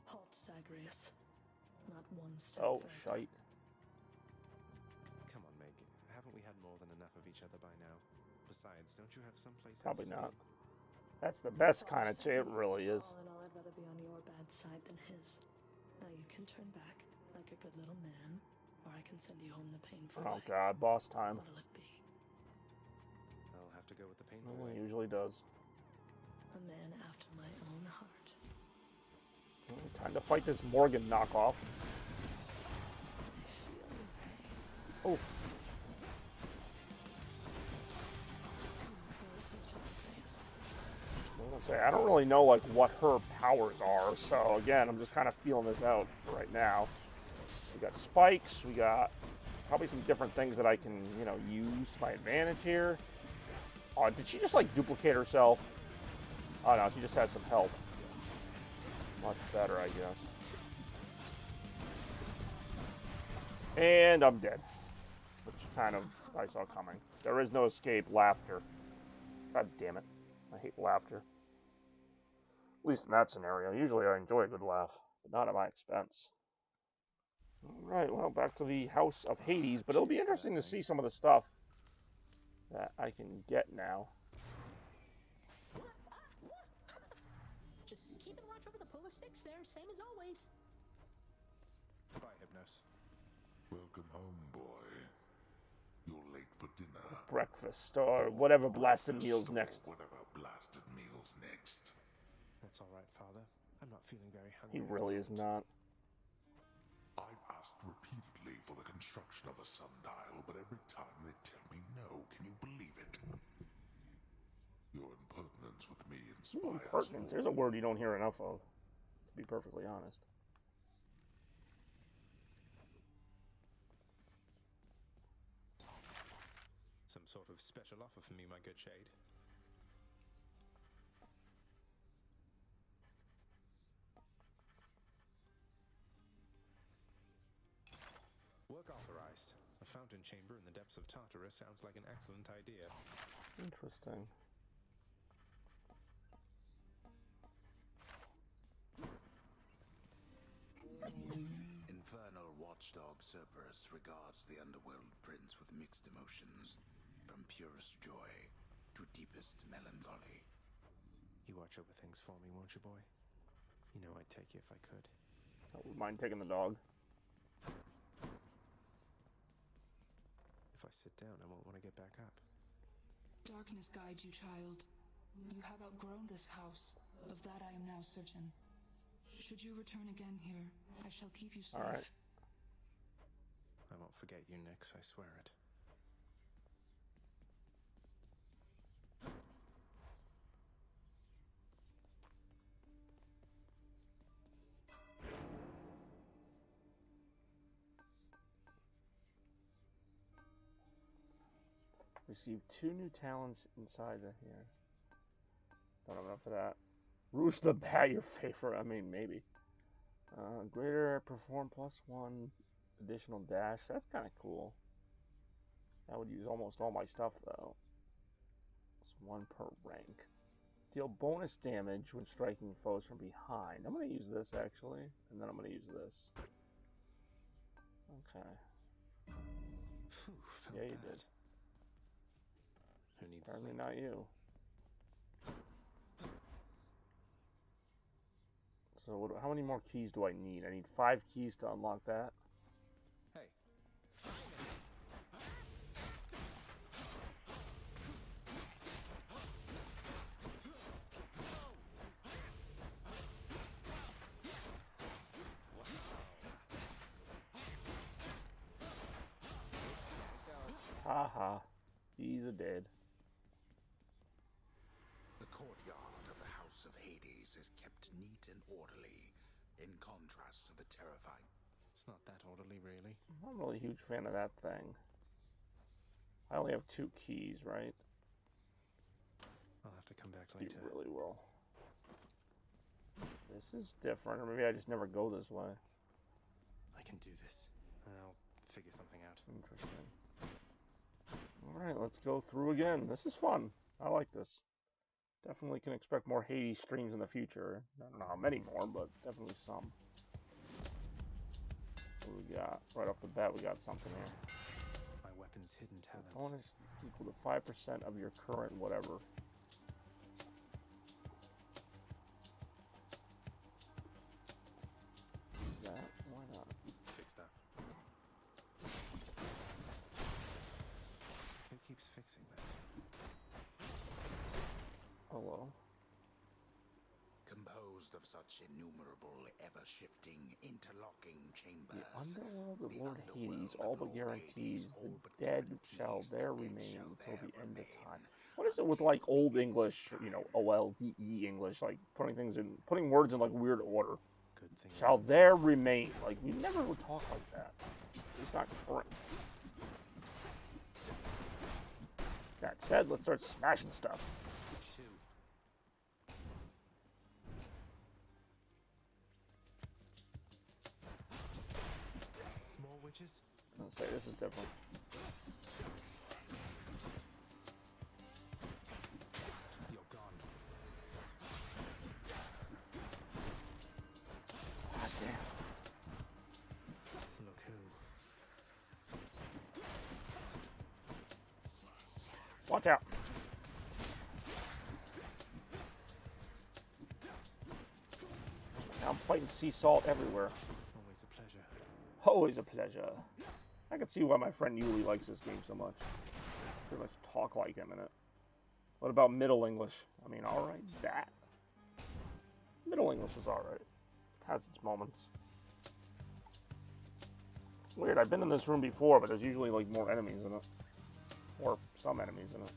Halt, Zagreus. Not one step Oh, further. shite. Come on, Meg. Haven't we had more than enough of each other by now? Besides, don't you have someplace Probably else to not. be? That's the best kind of chair. It really is. All in all, I'd rather be on your bad side than his. Now you can turn back like a good little man, or I can send you home the painful Oh way. god, boss time. What'll it be? I'll have to go with the painful Well, way. it usually does. A man after my own heart. Well, time to fight this Morgan knockoff. Oh, I don't really know like what her powers are, so again, I'm just kind of feeling this out right now. We got spikes, we got probably some different things that I can, you know, use to my advantage here. Oh, did she just like duplicate herself? Oh no, she just had some help. Much better, I guess. And I'm dead, which kind of I saw coming. There is no escape. Laughter. God damn it. I hate laughter. At least in that scenario. Usually I enjoy a good laugh, but not at my expense. Alright, well, back to the House of Hades, but it'll be interesting to see some of the stuff that I can get now. Just keep and watch over the pull of sticks there, same as always. Bye, Hypnos. Welcome home, boy. You're late for dinner. Breakfast, or whatever blasted Breakfast meal's or next. Whatever blasted meal's next. That's all right, Father. I'm not feeling very hungry. He really is not. I've asked repeatedly for the construction of a sundial, but every time they tell me no. Can you believe it? Your impertinence with me inspires Impertinence. There's a word you don't hear enough of, to be perfectly honest. Some sort of special offer for me, my good shade. Work authorized. A fountain chamber in the depths of Tartarus sounds like an excellent idea. Interesting. Infernal watchdog Cerberus regards the underworld prince with mixed emotions, from purest joy to deepest melancholy. You watch over things for me, won't you, boy? You know I'd take you if I could. I wouldn't mind taking the dog. If I sit down, I won't want to get back up. Darkness guide you, child. You have outgrown this house. Of that I am now certain. Should you return again here, I shall keep you safe. All right. I won't forget you, Nyx, I swear it. Receive 2 new talents inside of here. Don't have enough for that. Rouge the Bat, your favorite. I mean, maybe. Greater perform +1 additional dash. That's kind of cool. That would use almost all my stuff, though. It's 1 per rank. Deal bonus damage when striking foes from behind. I'm going to use this, actually. And then I'm going to use this. Okay. Phew, felt Yeah, you bad. did. Who needs Apparently sleep? not you. So what, how many more keys do I need? I need 5 keys to unlock that. Hey. Haha. He's a dead. The courtyard of the House of Hades is kept neat and orderly, in contrast to the terrifying It's not that orderly, really. I'm not really a huge fan of that thing. I only have 2 keys, right? I'll have to come back later. You really will. This is different, or maybe I just never go this way. I can do this. I'll figure something out. Interesting. Alright, let's go through again. This is fun. I like this. Definitely can expect more Hades streams in the future. I don't know how many more, but definitely some. What do we got? Right off the bat, we got something here. My weapon's hidden talents. Bonus equal to 5% of your current whatever. That? Why not? Fix that. Who keeps fixing that? Hello. Composed of such innumerable, ever-shifting, interlocking chambers. The underworld of Lord Hades all but guarantees the dead shall there remain until the end of time. What is it with like old English, you know, OLDE English, like putting words in like weird order? Good thing. Shall there remain? Like we never would talk like that. It's not current. That said, let's start smashing stuff. More witches? Let's say this is different. You're gone. God damn. Look who. Watch out. Now I'm fighting sea salt everywhere. Always a pleasure. Always a pleasure. I can see why my friend Yuli likes this game so much. Pretty much talk like him in it. What about Middle English? I mean, alright, that. Middle English is alright. Has its moments. Weird, I've been in this room before, but there's usually like more enemies in it. Or some enemies in it.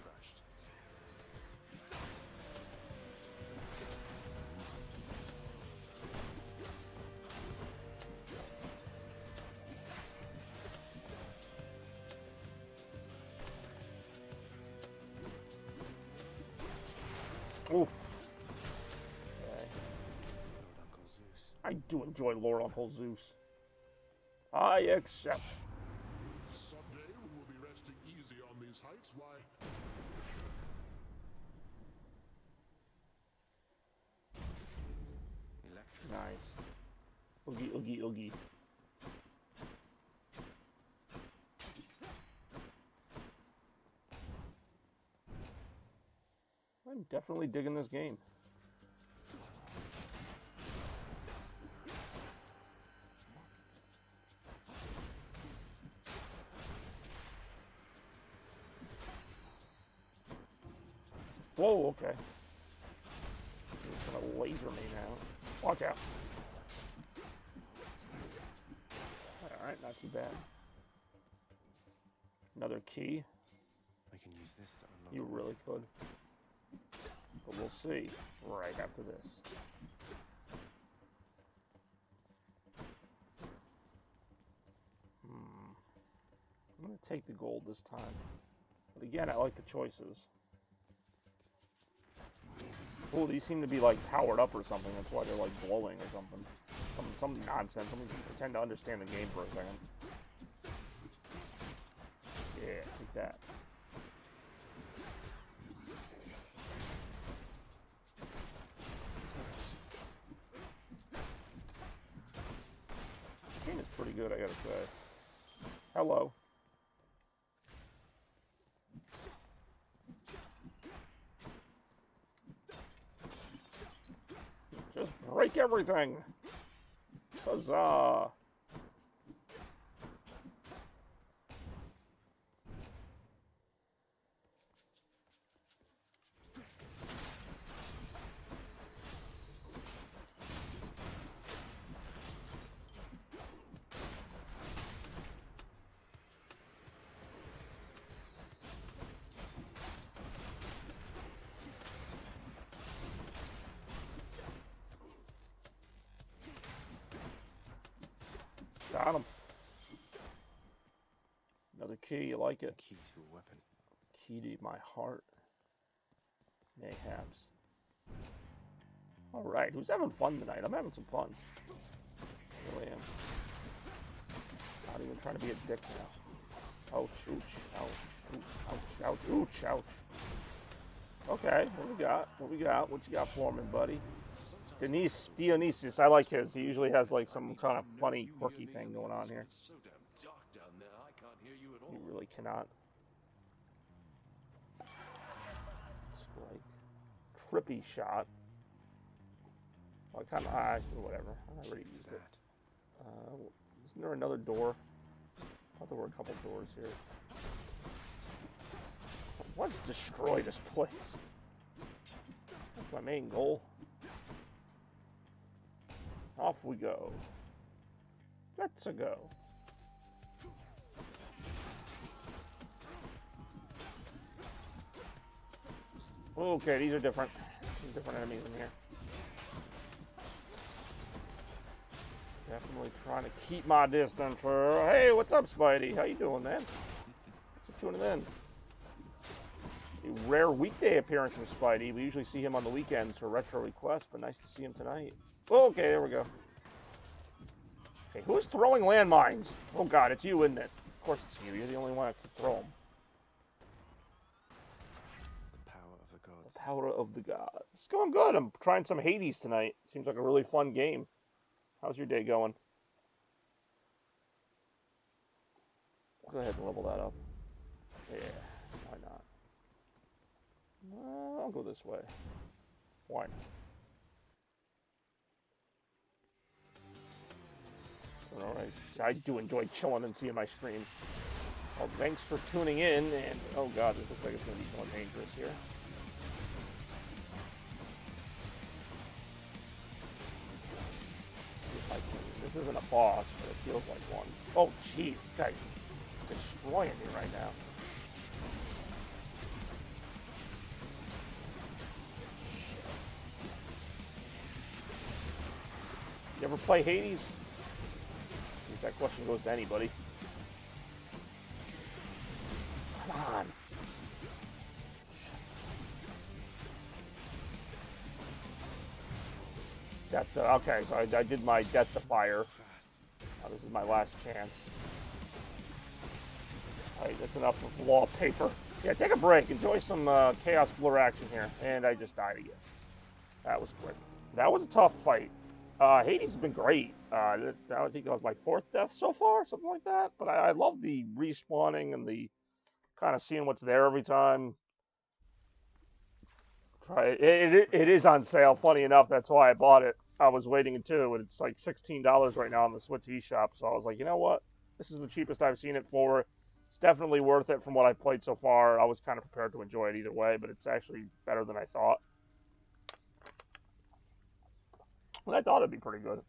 Crushed. Oof. Okay. Lord Uncle Zeus. I do enjoy Lord Uncle Zeus. I accept. Someday when we'll be resting easy on these heights, why... Electric. Nice. Oogie, oogie, oogie. I'm definitely digging this game. Whoa, okay. He's gonna laser me now. Watch out. Alright, not too bad. Another key. I can use this to unlock. You really could. But we'll see right after this. I'm going to take the gold this time. But again, I like the choices. Oh, these seem to be like powered up or something. That's why they're like glowing or something. Some nonsense. Let me pretend to understand the game for a second. Yeah, take that. This game is pretty good, I gotta say. Hello. Just break everything. Huzzah. Got him. Another key, you like it. Key to a weapon. Key to my heart. Mayhaps. Alright, who's having fun tonight? I'm having some fun. I really am. Not even trying to be a dick now. Ouch, ouch, ouch, ouch, ouch, ouch, ouch. Okay, what we got? What we got? What you got for me, buddy? Dionysus, I like his. He usually has like some kind of funny, quirky thing going on here. You really cannot. Strike. Trippy shot. Well, I kind of, whatever. I already used it. Isn't there another door? I thought there were a couple doors here. Let's destroy this place. That's my main goal. Off we go. Let's go. Okay, these are different. There's different enemies in here. Definitely trying to keep my distance. Hey, what's up, Spidey? How you doing, man? Thanks for tuning in. A rare weekday appearance from Spidey. We usually see him on the weekends for retro requests, but nice to see him tonight. Okay, there we go. Hey, who's throwing landmines? Oh God, it's you, isn't it? Of course it's you. You're the only one that can throw them. The power of the gods. The power of the gods. It's going good. I'm trying some Hades tonight. Seems like a really fun game. How's your day going? Go ahead and level that up. Yeah, why not? I'll go this way. Why not? Alright, I do enjoy chilling and seeing my stream. Well, thanks for tuning in, and oh God, this looks like it's going to be somewhat dangerous here. This isn't a boss, but it feels like one. Oh, jeez, this guy's destroying me right now. You ever play Hades? I guess that question goes to anybody. Come on. Okay, so I did my Death to Fire. This is my last chance. Alright, that's enough of wallpaper. Yeah, take a break. Enjoy some Chaos Blur action here. And I just died again. That was quick. That was a tough fight. Hades has been great. I think that was my 4th death so far, something like that. But I love the respawning and the kind of seeing what's there every time. Try it. It is on sale. Funny enough, that's why I bought it. I was waiting too, and it's like $16 right now on the Switch eShop. So I was like, you know what? This is the cheapest I've seen it for. It's definitely worth it from what I've played so far. I was kind of prepared to enjoy it either way, but it's actually better than I thought. And I thought it'd be pretty good.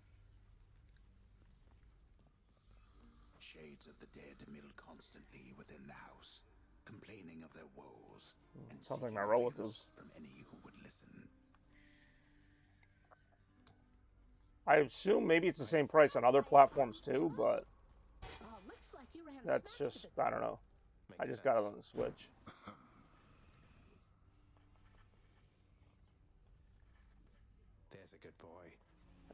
Shades of the dead mill constantly within the house, complaining of their woes and sounds like my relatives. From any who would listen. I assume maybe it's the same price on other platforms too, but that's just, I don't know. I just got it on the Switch. There's a good boy.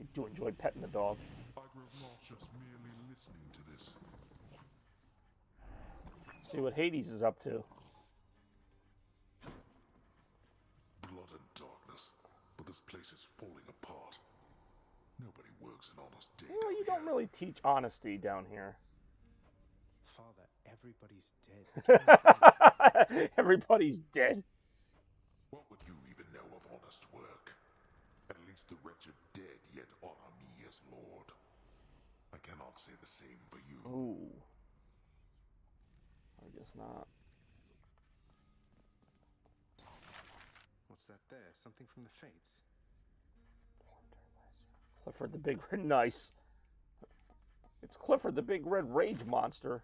I do enjoy petting the dog. I grew nauseous merely listening to this. See what Hades is up to. Blood and darkness, but this place is falling apart. Nobody works an honest day. Well, you don't really teach honesty down here. Father, everybody's dead. Everybody's dead? What would you even know of honest work? At least the wretched dead yet honor me as Lord. I cannot say the same for you. Ooh. I guess not. What's that there? Something from the Fates? Clifford the Big Red. Nice. It's Clifford the Big Red Rage Monster.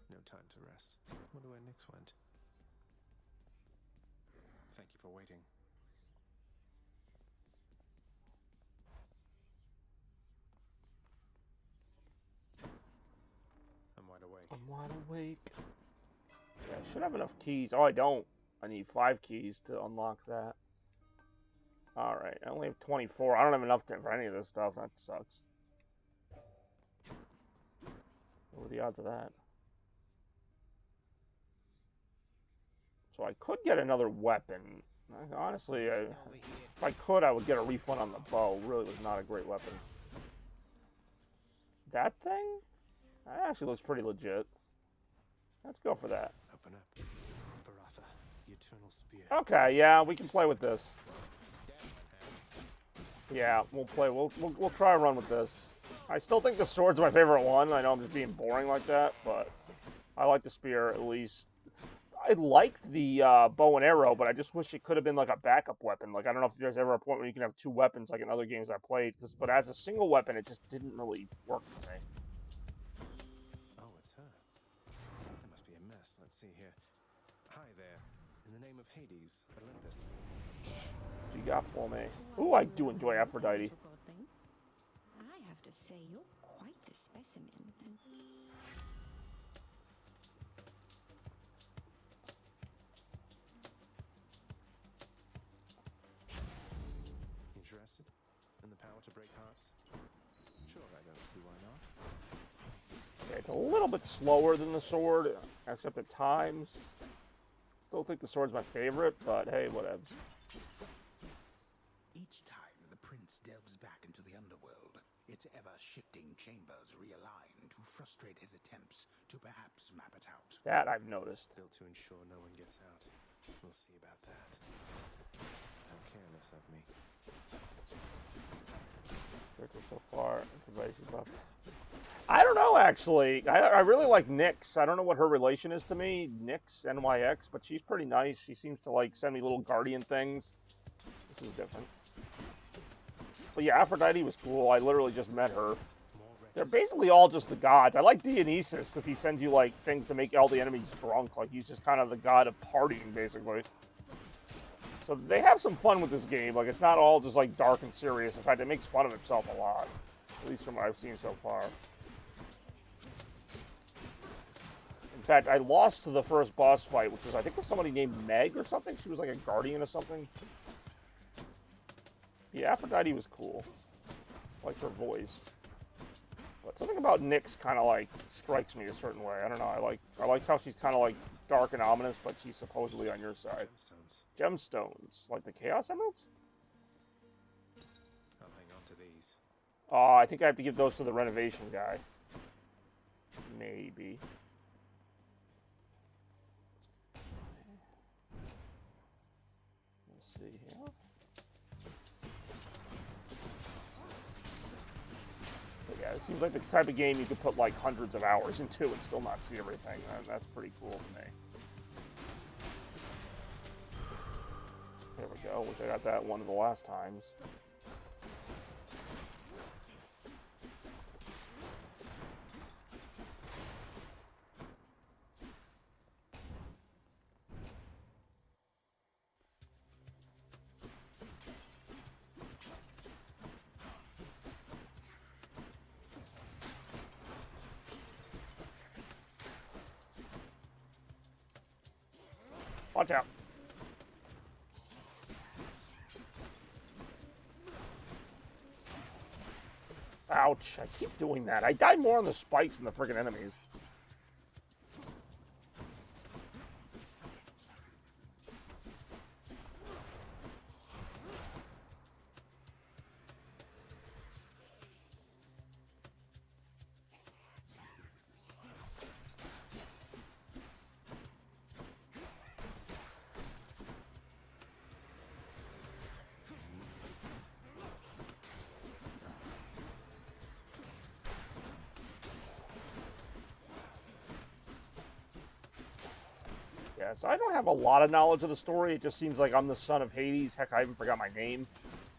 No time to rest. Wonder where Nyx went. Thank you for waiting. wide awake. Yeah, I should have enough keys. Oh, I don't. I need 5 keys to unlock that. Alright, I only have 24. I don't have enough for any of this stuff. That sucks. What are the odds of that? So I could get another weapon. Honestly, if I could, I would get a refund on the bow. Really was not a great weapon. That thing? That actually looks pretty legit. Let's go for that. Open up. Baratha, the eternal spear. Okay, yeah, we can play with this. Yeah, we'll play. We'll try and run with this. I still think the sword's my favorite one. I know I'm just being boring like that, but I like the spear at least. I liked the bow and arrow, but I just wish it could have been like a backup weapon. Like, I don't know if there's ever a point where you can have 2 weapons like in other games I played, but as a single weapon, it just didn't really work for me. Oh, it's her. That must be a mess. Let's see here. Hi there. In the name of Hades, Olympus. What you got for me? Ooh, I do enjoy Aphrodite. I have to say, you're quite the specimen. Interested in the power to break hearts? Sure, I don't see why not. Okay, it's a little bit slower than the sword, except at times. Still think the sword's my favorite, but hey, whatever. Each time the prince delves back into the underworld, its ever-shifting chambers realign to frustrate his attempts to perhaps map it out. That I've noticed. Built to ensure no one gets out. We'll see about that. How careless of me. So far, information buff. I don't know, actually. I really like Nyx. I don't know what her relation is to me, Nyx, NYX, but she's pretty nice. She seems to, like, send me little guardian things. This is different. But yeah, Aphrodite was cool. I literally just met her. They're basically all just the gods. I like Dionysus because he sends you, like, things to make all the enemies drunk. Like, he's just kind of the god of partying, basically. So they have some fun with this game. Like, it's not all just, like, dark and serious. In fact, it makes fun of itself a lot. At least from what I've seen so far. In fact, I lost to the first boss fight, which was, I think, with somebody named Meg or something. She was, like, a guardian or something. Yeah, Aphrodite was cool. I liked her voice. But something about Nyx kind of, like, strikes me a certain way. I don't know. I like how she's kind of, like, dark and ominous, but she's supposedly on your side. Gemstones. Like the Chaos Emeralds? I'll hang on to these. Oh, I think I have to give those to the renovation guy. Maybe. Let's see here. But yeah, it seems like the type of game you could put like hundreds of hours into and still not see everything. That's pretty cool to me. There we go. Wish I got that one of the last times. Watch out. Ouch, I keep doing that. I die more on the spikes than the friggin' enemies. Yeah, so I don't have a lot of knowledge of the story. It just seems like I'm the son of Hades. Heck, I even forgot my name.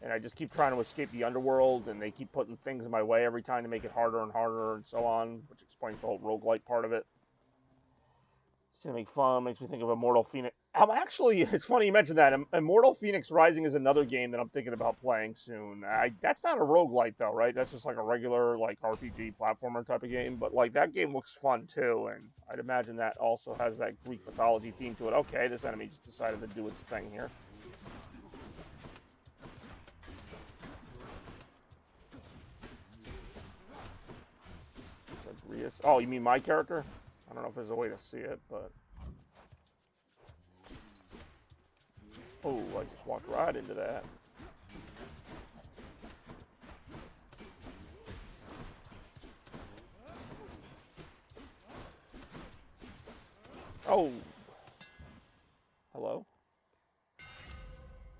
And I just keep trying to escape the underworld, and they keep putting things in my way every time to make it harder and harder and so on, which explains the whole roguelike part of it. to make fun, makes me think of Immortal Phoenix. I'm actually, it's funny you mentioned that. Immortal Phoenix Rising is another game that I'm thinking about playing soon. That's not a roguelite though, right? That's just like a regular like RPG platformer type of game. But like that game looks fun too, and I'd imagine that also has that Greek mythology theme to it. Okay, this enemy just decided to do its thing here. Zagreus. Oh, you mean my character? I don't know if there's a way to see it, but... Oh, I just walked right into that. Oh! Hello?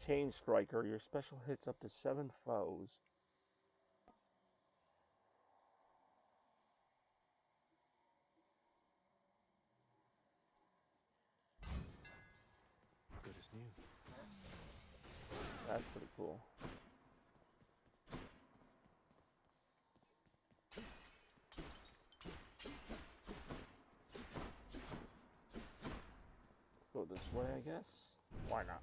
Chain Striker. Your special hits up to 7 foes. Good as new. That's pretty cool. Go this way, I guess. Why not?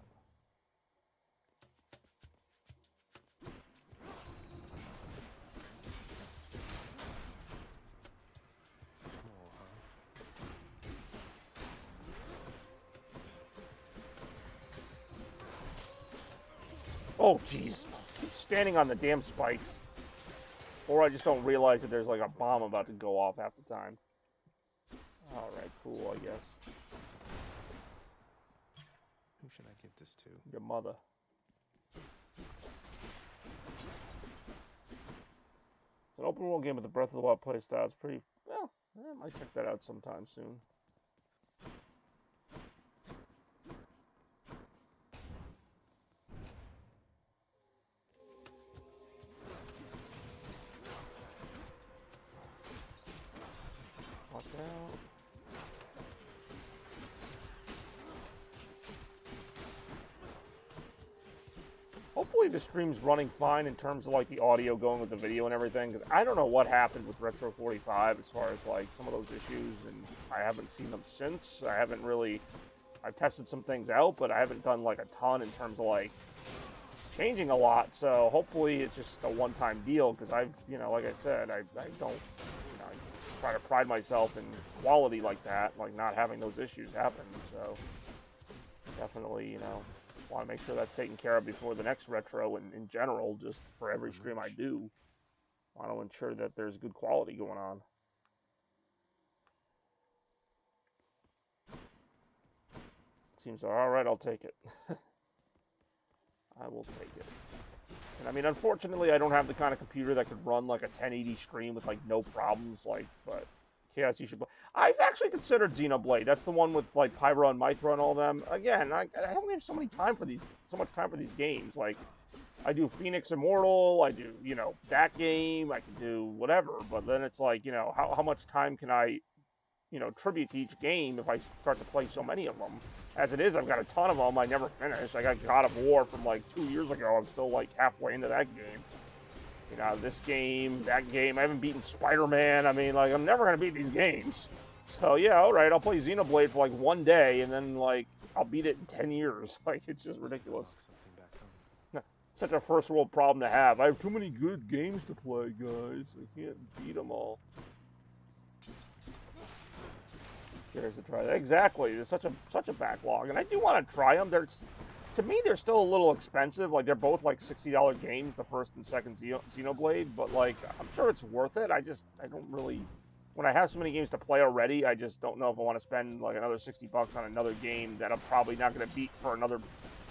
Oh, jeez. Standing on the damn spikes. Or I just don't realize that there's like a bomb about to go off half the time. Alright, cool, I guess. Who should I give this to? Your mother. It's an open world game with the Breath of the Wild playstyle. It's pretty, well, I might check that out sometime soon. Out. Hopefully the stream's running fine in terms of like the audio going with the video and everything, because I don't know what happened with Retro 45 as far as like some of those issues, and I haven't seen them since. I've tested some things out, but I haven't done like a ton in terms of like changing a lot, so hopefully it's just a one-time deal, because I've, you know, like I said, I don't, try to pride myself in quality like that, like not having those issues happen, so definitely, want to make sure that's taken care of before the next retro, and in general, just for every stream I do, want to ensure that there's good quality going on. Seems alright, I'll take it. I will take it. And I mean, unfortunately, I don't have the kind of computer that could run like a 1080 stream with like no problems, but Chaos, you should play. I've actually considered Xenoblade. That's the one with like Pyro and Mythra and all them. Again, I only have so much time for these games. Like, I do Phoenix Immortal, I do, that game, I can do whatever, but then it's like, how much time can I, tribute to each game if I start to play so many of them? As it is, I've got a ton of them I never finished. I got God of War from like 2 years ago. I'm still like halfway into that game. This game, that game. I haven't beaten Spider-Man. I mean, like, I'm never going to beat these games. So, yeah, alright, I'll play Xenoblade for like one day, and then, like, I'll beat it in 10 years. Like, it's just ridiculous. Such a first world problem to have. I have too many good games to play, guys. I can't beat them all. Curious to try that. Exactly. There's such a backlog, and I do want to try them. To me, they're still a little expensive. Like, they're both like $60 games, the first and second Xenoblade. But like, I'm sure it's worth it. I don't really. When I have so many games to play already, I just don't know if I want to spend like another $60 on another game that I'm probably not going to beat for another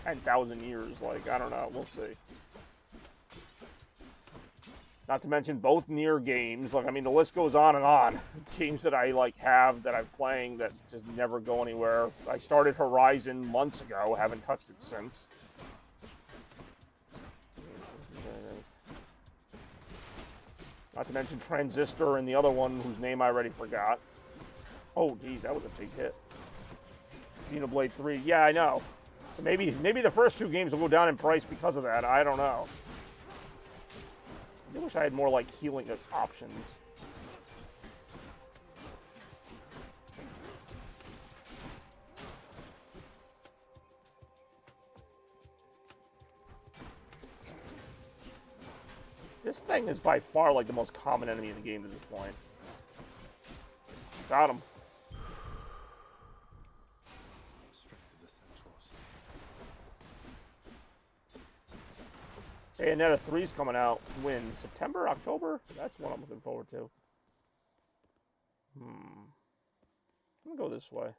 10,000 years. Like, I don't know. We'll see. Not to mention both Nier games. Like, I mean, the list goes on and on. Games that I like have that I'm playing that just never go anywhere. I started Horizon months ago. Haven't touched it since. Not to mention Transistor and the other one whose name I already forgot. Oh, geez, that was a big hit. Xenoblade 3. Yeah, I know. So maybe the first two games will go down in price because of that. I don't know. I wish I had more, like, healing options. This thing is by far like the most common enemy in the game at this point. Got him. Strength of the Centaurs. Bayonetta 3's coming out when? September, October? That's what I'm looking forward to. I'm gonna go this way.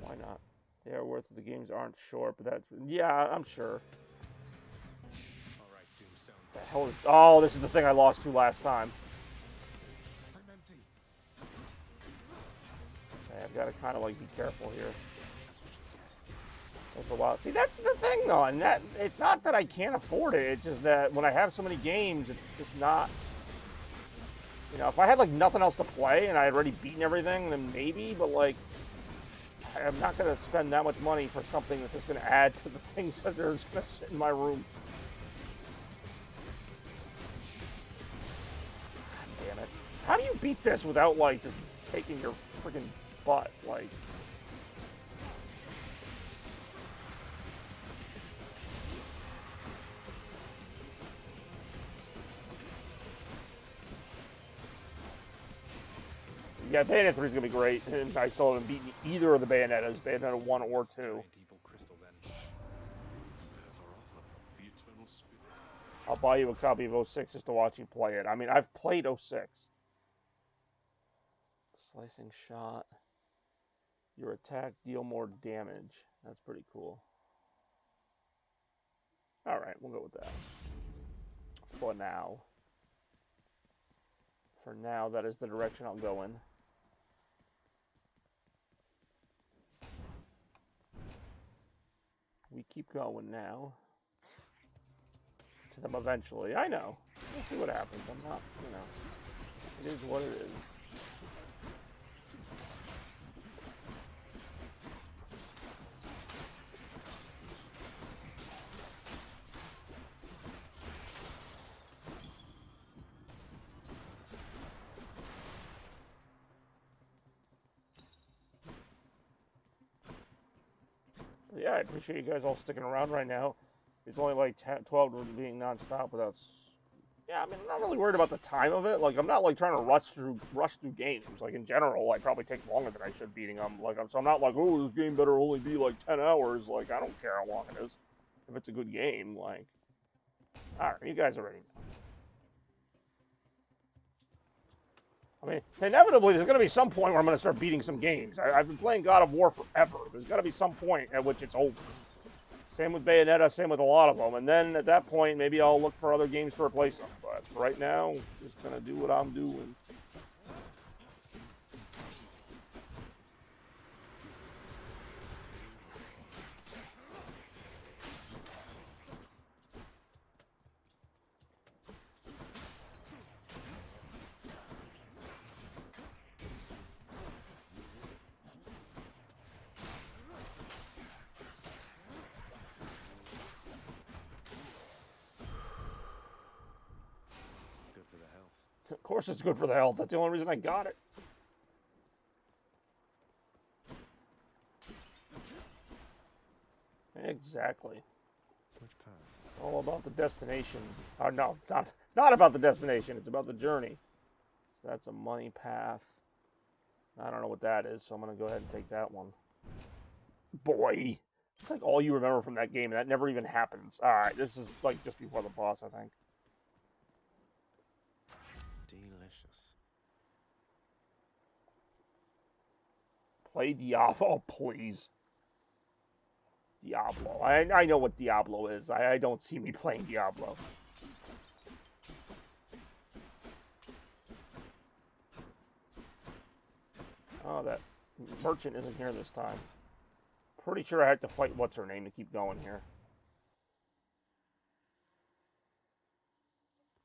Why not? They are worth it. The games aren't short, but that's... Yeah, I'm sure. Alright, Doomstone. The hell is... Oh, this is the thing I lost to last time. I'm empty. Okay, I've got to kind of, like, be careful here. That's a while. See, that's the thing, though, and that... It's not that I can't afford it, it's just that when I have so many games, it's not... You know, if I had, like, nothing else to play and I had already beaten everything, then maybe, but, like... I'm not going to spend that much money for something that's just going to add to the things that are just going to sit in my room. God damn it. How do you beat this without, like, just taking your freaking butt? Like... Yeah, Bayonetta 3 is going to be great, and I still haven't beaten either of the Bayonettas, Bayonetta 1 or 2. I'll buy you a copy of 06 just to watch you play it. I mean, I've played 06. Slicing shot. Your attack deal more damage. That's pretty cool. Alright, we'll go with that. For now. For now, that is the direction I'll go in. We keep going now. To them eventually. I know. We'll see what happens. I'm not, you know. It is what it is. Yeah, I appreciate you guys all sticking around right now. It's only like 10, 12 being non-stop without... Yeah, I mean, I'm not really worried about the time of it. Like, I'm not, like, trying to rush through games. Like, in general, I probably take longer than I should beating them. Like, so I'm not like, oh, this game better only be, like, 10 hours. Like, I don't care how long it is. If it's a good game, like... Alright, you guys are ready now. I mean, inevitably, there's going to be some point where I'm going to start beating some games. I've been playing God of War forever. There's got to be some point at which it's over. Same with Bayonetta, same with a lot of them. And then, at that point, maybe I'll look for other games to replace them. But right now, just going to do what I'm doing. Of course it's good for the health. That's the only reason I got it. Exactly. Which path? All about the destination. Oh, no, it's not about the destination. It's about the journey. That's a money path. I don't know what that is, so I'm going to go ahead and take that one. Boy. It's like all you remember from that game, and that never even happens. Alright, this is like just before the boss, I think. Delicious. Play Diablo, oh, please. Diablo. I know what Diablo is. I don't see me playing Diablo. Oh, that merchant isn't here this time. Pretty sure I had to fight what's her name to keep going here.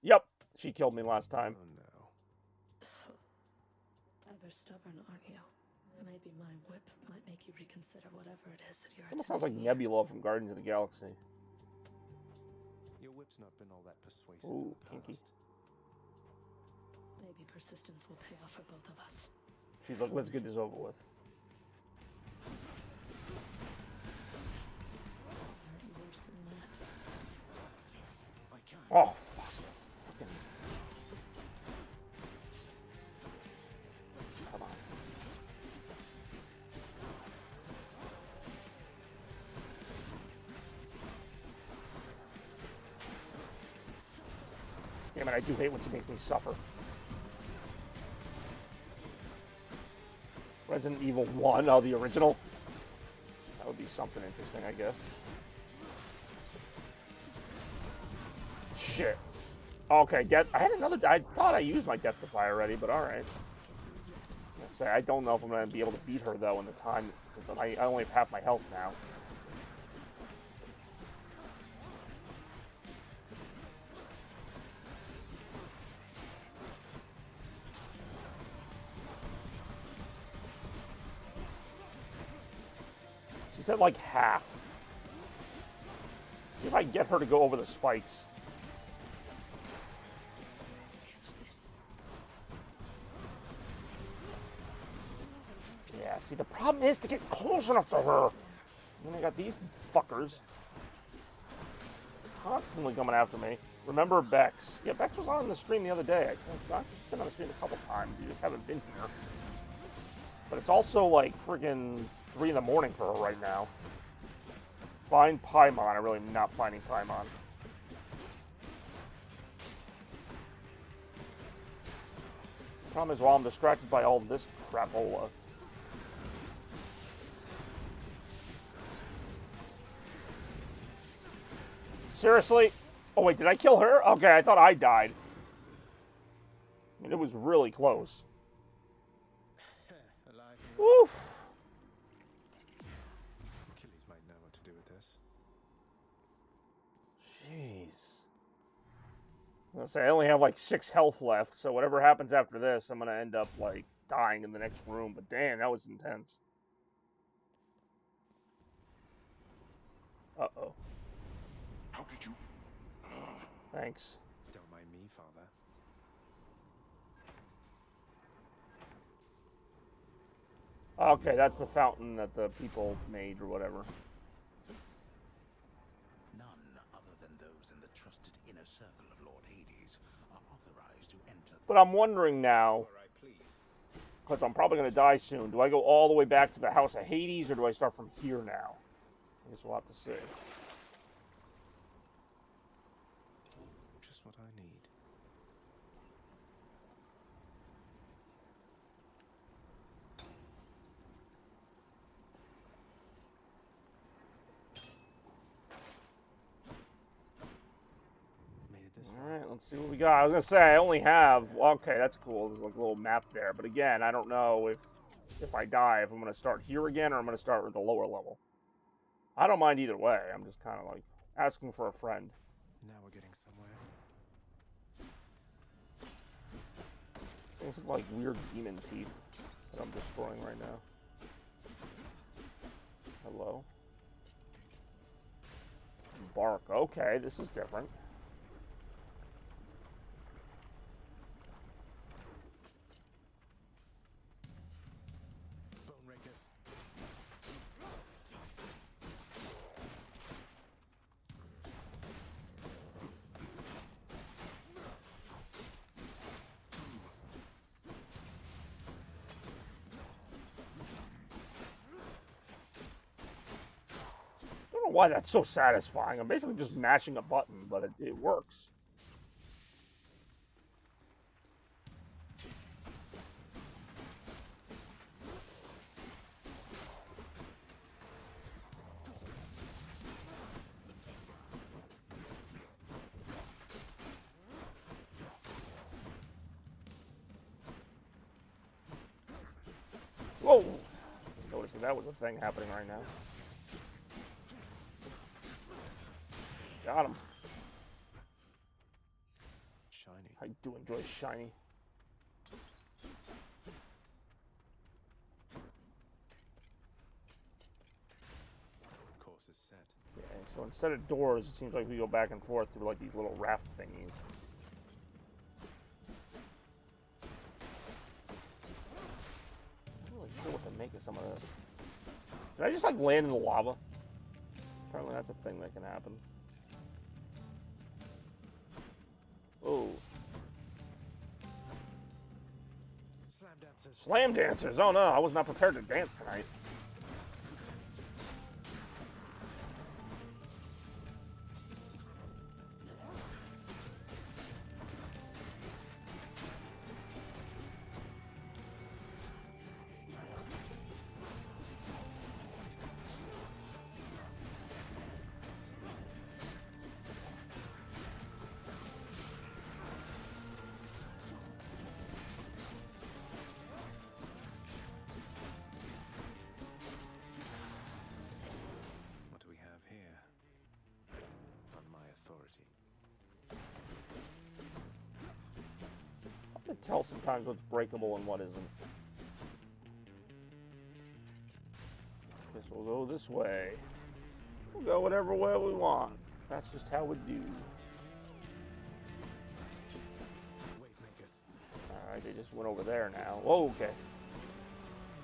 Yep, she killed me last time. Oh no. Ever stubborn, aren't you? Maybe my whip might make you reconsider whatever it is that you're... Almost sounds like Nebula from Guardians of the Galaxy. Your whip's not been all that persuasive Ooh, in the kinky. past. Maybe persistence will pay off for both of us. She's like, let's get this over with. Worse than that. I can't. Oh, fuck. Damn it, I do hate when she makes me suffer. Resident Evil 1, oh, the original. That would be something interesting, I guess. Shit. Okay, death. I had another. I thought I used my Death Defy already, but alright. Say, I don't know if I'm going to be able to beat her, though, in the time. Since I only have half my health now. She said, like, half. See if I can get her to go over the spikes. Yeah, see, the problem is to get close enough to her. And then I got these fuckers constantly coming after me. Remember Bex? Yeah, Bex was on the stream the other day. She's been on the stream a couple times. You just haven't been here. But it's also like friggin' 3 in the morning for her right now. Find Paimon. I really am not finding Paimon. The problem is while I'm distracted by all this crapola. Seriously? Oh wait, did I kill her? Okay, I thought I died. I mean, it was really close. Woof. Achilles might know what to do with this. Jeez. I was gonna say, I only have like 6 health left, so whatever happens after this, I'm gonna end up like dying in the next room. But damn, that was intense. Uh-oh. How did you... Thanks. Don't mind me, Father. Okay, that's the fountain that the people made or whatever. None other than those in the trusted inner circle of Lord Hades are authorized to enter. But I'm wondering now, because I'm probably going to die soon, do I go all the way back to the House of Hades or do I start from here now? I guess we'll have to see. Just what I need. Alright, let's see what we got. I was going to say, I only have... Okay, that's cool. There's like a little map there. But again, I don't know if I die, if I'm going to start here again or I'm going to start with the lower level. I don't mind either way. I'm just kind of like asking for a friend. Now we're getting somewhere. Things look like weird demon teeth that I'm destroying right now. Hello? Bark. Okay, this is different. Bone rakers. I don't know why that's so satisfying. I'm basically just mashing a button, but it works. Whoa! Noticing that was a thing happening right now. Got him. Shiny. I do enjoy shiny. Course is set. Yeah, so instead of doors, it seems like we go back and forth through like these little raft thingies. I'm not really sure what to make of some of this. Did I just like land in the lava? Apparently that's a thing that can happen. Oh. Slam dancers. Slam dancers! Oh no, I was not prepared to dance tonight. tell sometimes what's breakable and what isn't. Guess we'll go this way. We'll go whatever way we want. That's just how we do. Alright, they just went over there now. Whoa, okay.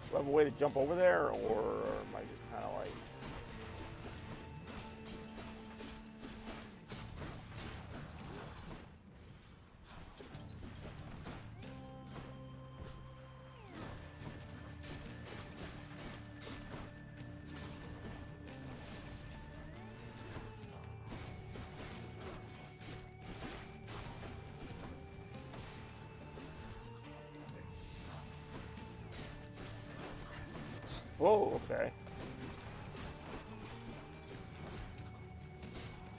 Do I have a way to jump over there, or am I just kind of like... Whoa, okay.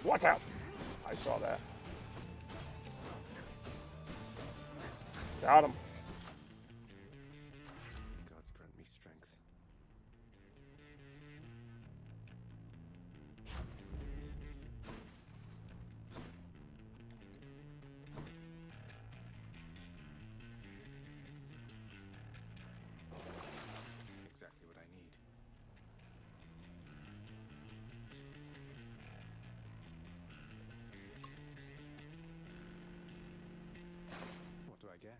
Watch out! I saw that. Got him. Gods grant me strength. Exactly what I need. What do I get?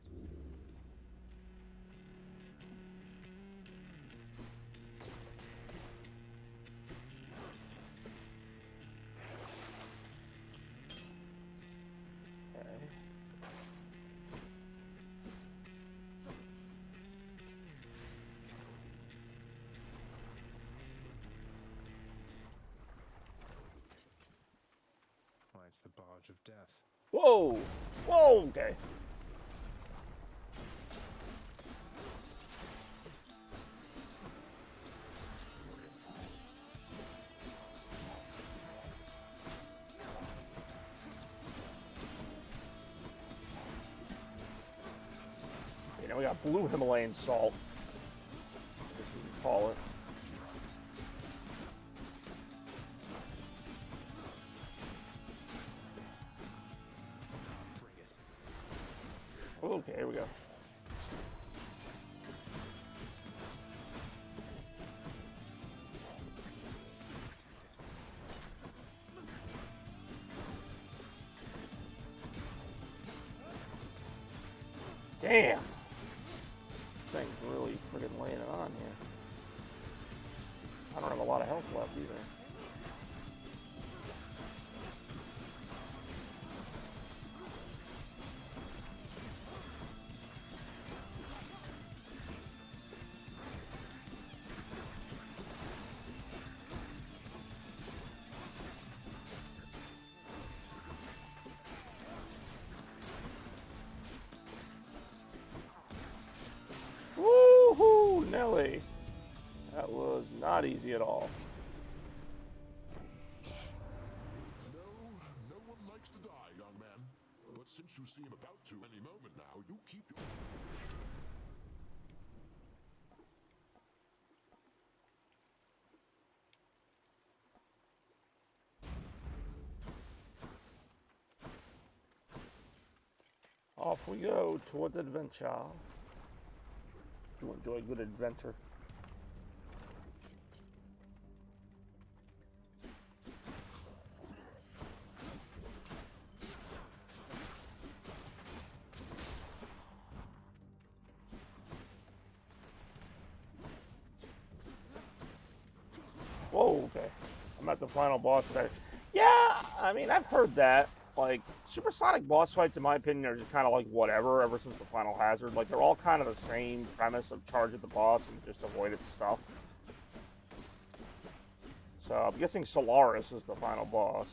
Okay. Why, it's the Barge of Death. Whoa! Whoa, okay. You know, we got blue Himalayan salt. I guess we can call it. Okay, here we go. Damn! Thing's really friggin' laying it on here. I don't have a lot of health left either. Woohoo! Nelly! That was not easy at all. No one likes to die, young man. But since you seem about to any moment now, you keep your... Off we go toward adventure. To enjoy good adventure. Whoa, okay. I'm at the final boss there. Yeah, I mean, I've heard that. Like, supersonic boss fights, in my opinion, are just kind of like whatever ever since the Final Hazard. Like, they're all kind of the same premise of charge at the boss and just avoid its stuff. So, I'm guessing Solaris is the final boss.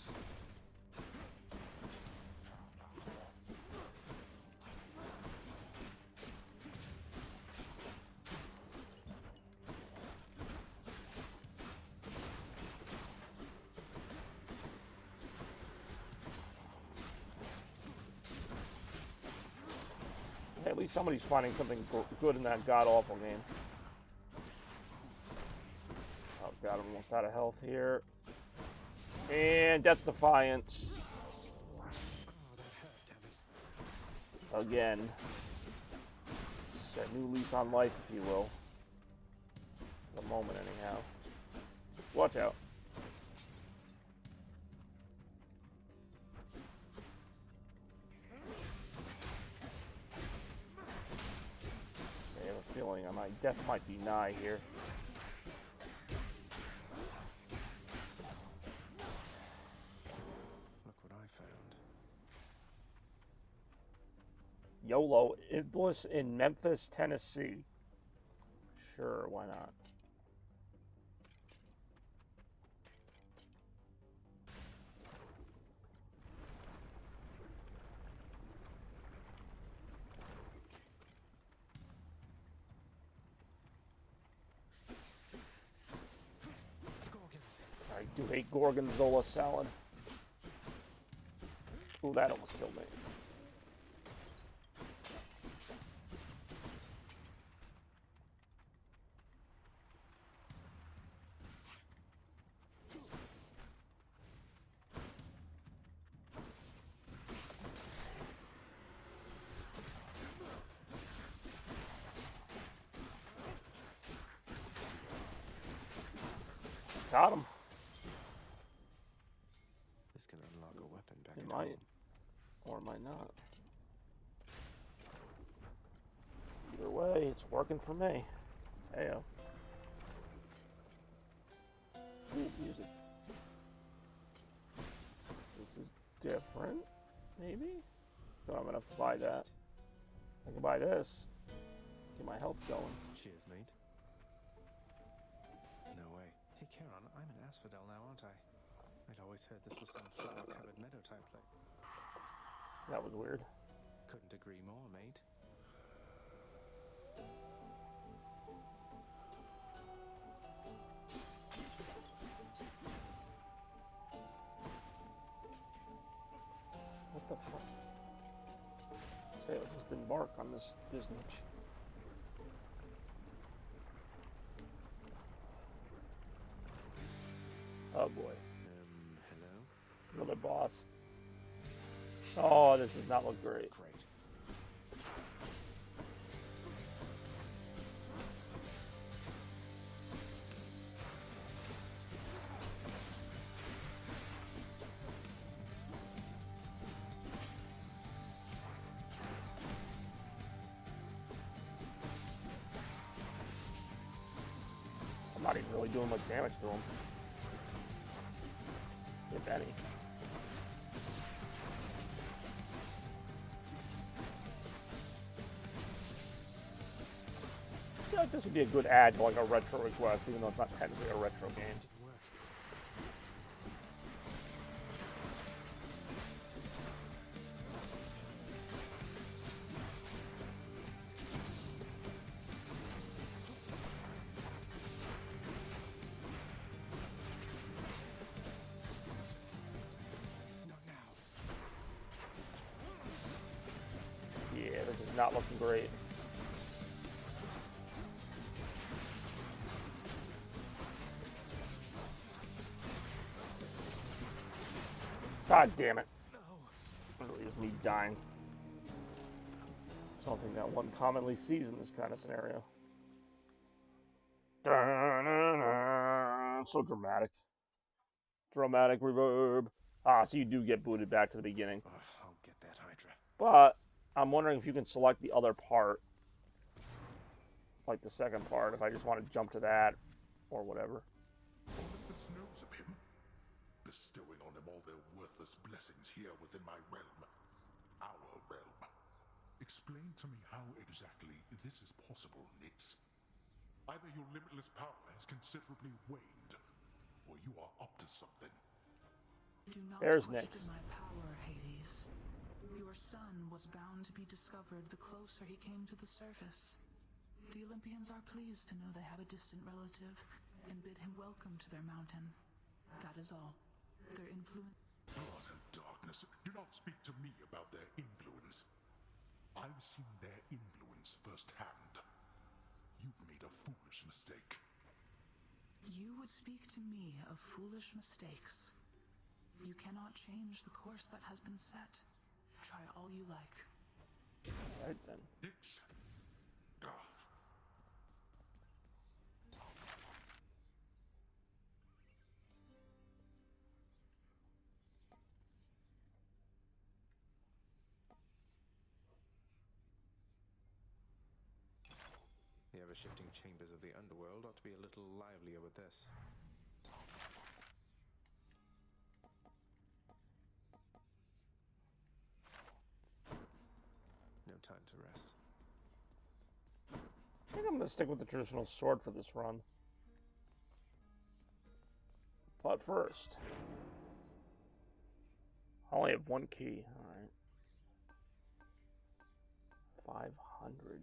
At least somebody's finding something good in that god-awful game. Oh god, I'm almost out of health here. And Death Defiance. Again. A new lease on life, if you will. For the moment, anyhow. Watch out. I have a feeling my death might be nigh here. Look what I found. YOLO Iblis in Memphis, Tennessee. Sure, why not? I do hate Gorgonzola salad. Ooh, that almost killed me. Got him. This can unlock a weapon back It at might. home. Or it might not. Either way, it's working for me. Heyo. Ooh, music. This is different, maybe? So I'm gonna have to buy that. I can buy this. Get my health going. Cheers, mate. No way. Hey, Charon, I'm in Asphodel now, aren't I? I'd always heard this was some flower-covered meadow type place. That was weird. Couldn't agree more, mate. What the fuck? Say, let's just embark on this business. Oh boy. Hello? Another boss. Oh, this does not look great. Great. I'm not even really doing much damage to him. If any. I feel like this would be a good add to like a retro request, even though it's not technically a retro game. Yeah, this is not looking great. God damn it. Really is me dying. Something that one commonly sees in this kind of scenario. So dramatic. Dramatic reverb. Ah, so you do get booted back to the beginning. Oh, I'll get that Hydra. But I'm wondering if you can select the other part. Like the second part, if I just want to jump to that or whatever. Olympus knows of him, bestowing on him all their worthless blessings here within my realm. Our realm. Explain to me how exactly this is possible, Nyx. Either your limitless power has considerably waned, or you are up to something. Do not There's question Nyx. my power, Hades. Your son was bound to be discovered the closer he came to the surface. The Olympians are pleased to know they have a distant relative and bid him welcome to their mountain. That is all. Their influence... Blood and darkness, do not speak to me about their influence. I've seen their influence firsthand. You've made a foolish mistake. You would speak to me of foolish mistakes. You cannot change the course that has been set. Try all you like. Alright then. Nyx. Ah, ever-shifting chambers of the underworld ought to be a little livelier with this. No time to rest. I think I'm going to stick with the traditional sword for this run. But first, I only have one key. Alright. 500.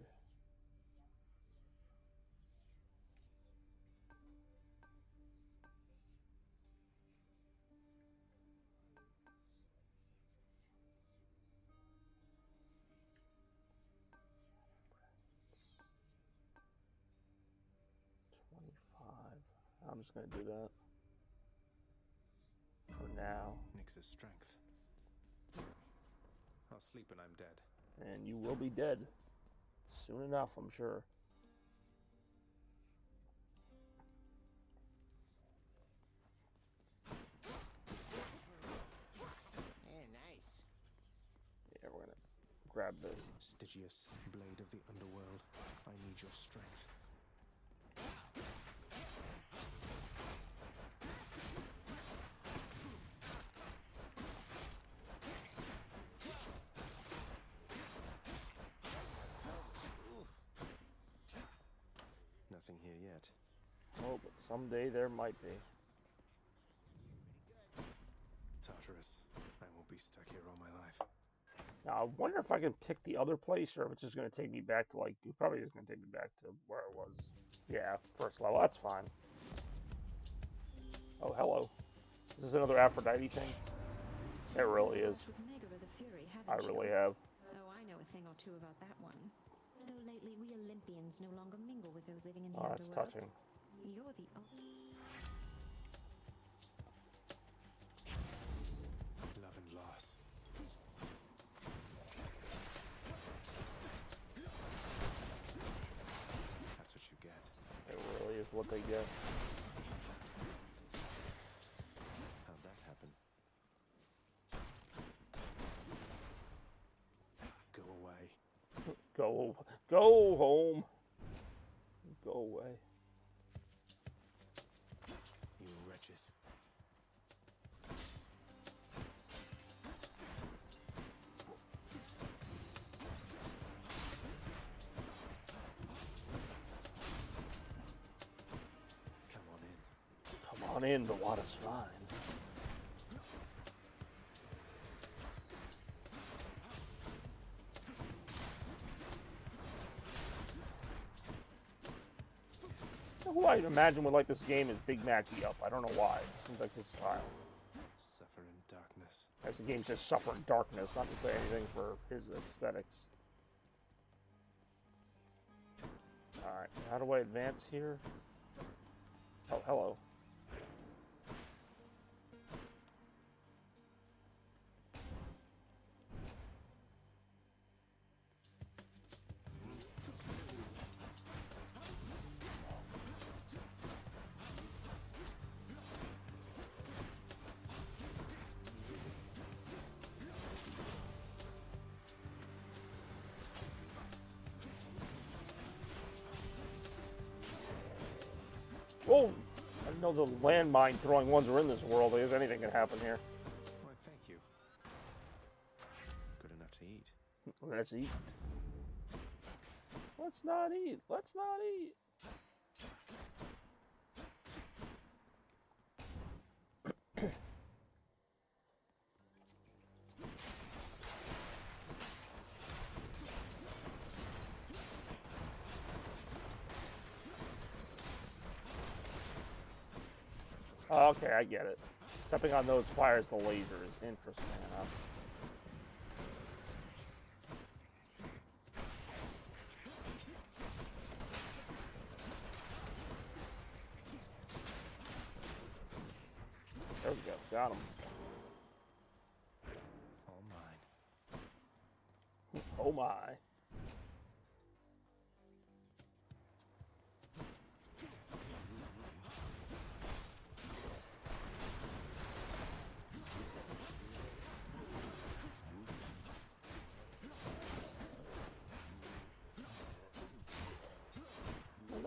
I'm just going to do that for now. Nyx's strength. I'll sleep when I'm dead. And you will be dead soon enough, I'm sure. Yeah, nice. Yeah, we're going to grab this. Stygius, blade of the underworld, I need your strength. Nothing here yet. Oh, but someday there might be. Tartarus, I won't be stuck here all my life. Now, I wonder if I can pick the other place, or if it's just going to take me back to, like, it probably is going to take me back to where I was. Yeah, first level, that's fine. Oh, hello. Is this another Aphrodite thing? It really is. I really have. Oh, I know a thing or two about that one. Though lately we Olympians no longer mingle with those living in the Oh, that's underworld. touching. You're the only... Love and loss. That's what you get. It really is what they get. How'd that happen? Go away. Go home. Go away. You wretches. Come on in, the water's fine. Who I imagine would like this game is Big Mac Up. I don't know why. It seems like his style. Suffer in darkness. As the game says, suffer in darkness, not to say anything for his aesthetics. Alright, how do I advance here? Oh, hello. Oh, I didn't know the landmine throwing ones are in this world. If anything can happen here. Why, thank you. Good enough to eat. Let's eat. Let's not eat. Let's not eat. Okay, I get it. Stepping on those fires the laser is interesting enough. There we go, got him. All mine. Oh my.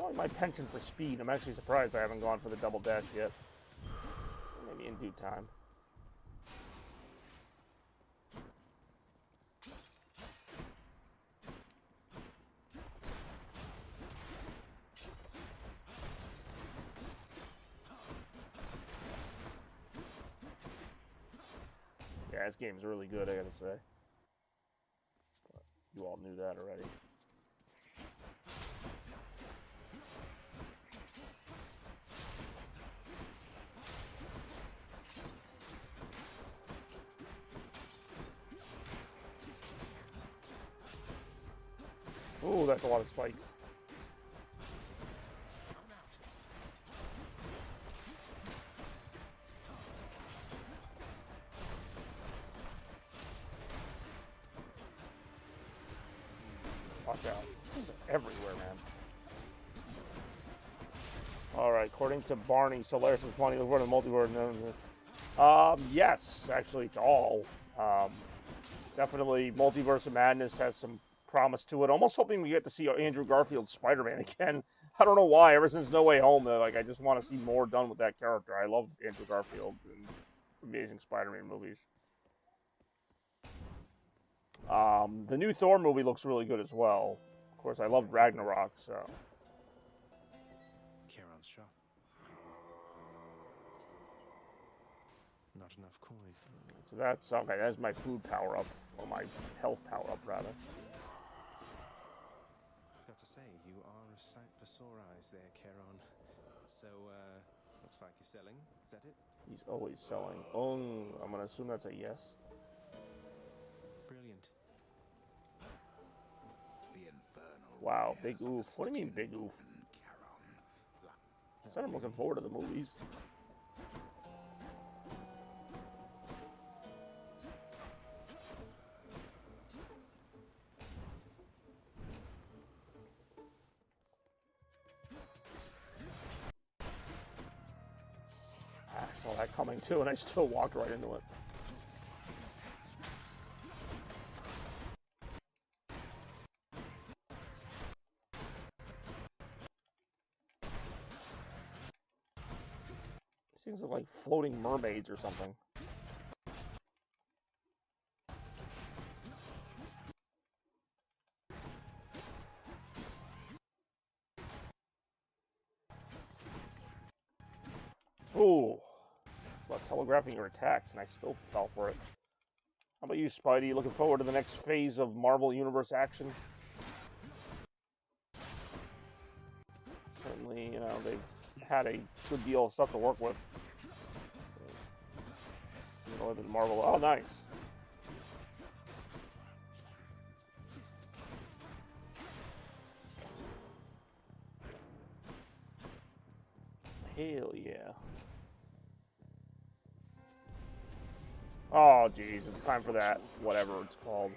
Oh, my penchant for speed. I'm actually surprised I haven't gone for the double dash yet. Maybe in due time. Yeah, this game's really good, I gotta say. But you all knew that already. Ooh, that's a lot of spikes. Watch out. These are everywhere, man. Alright, according to Barney, Solaris is funny. Look for the multiverse. Yes, actually, it's all. Definitely, Multiverse of Madness has some promise to it. Almost hoping we get to see Andrew Garfield's Spider-Man again. I don't know why. Ever since No Way Home, like, I just want to see more done with that character. I love Andrew Garfield in Amazing Spider-Man movies. The new Thor movie looks really good as well. Of course, I loved Ragnarok, so. Charon's shop. Not enough coin. So that's okay. That's my food power up, or my health power up, rather. Got to say, you are a sight for sore eyes there, Charon. So, looks like you're selling. Is that it? He's always selling. Oh, I'm gonna assume that's a yes. Brilliant. The infernal Wow, big oof. What do you mean, big oof? I said I'm looking forward to the movies. I saw that coming too, and I still walked right into it. These things look like floating mermaids or something. Ooh. About telegraphing your attacks, and I still fell for it. How about you, Spidey? Looking forward to the next phase of Marvel Universe action? Certainly, you know, they've had a good deal of stuff to work with. You know, Marvel. Oh, nice. Hell yeah. Oh, geez, it's time for that, whatever it's called.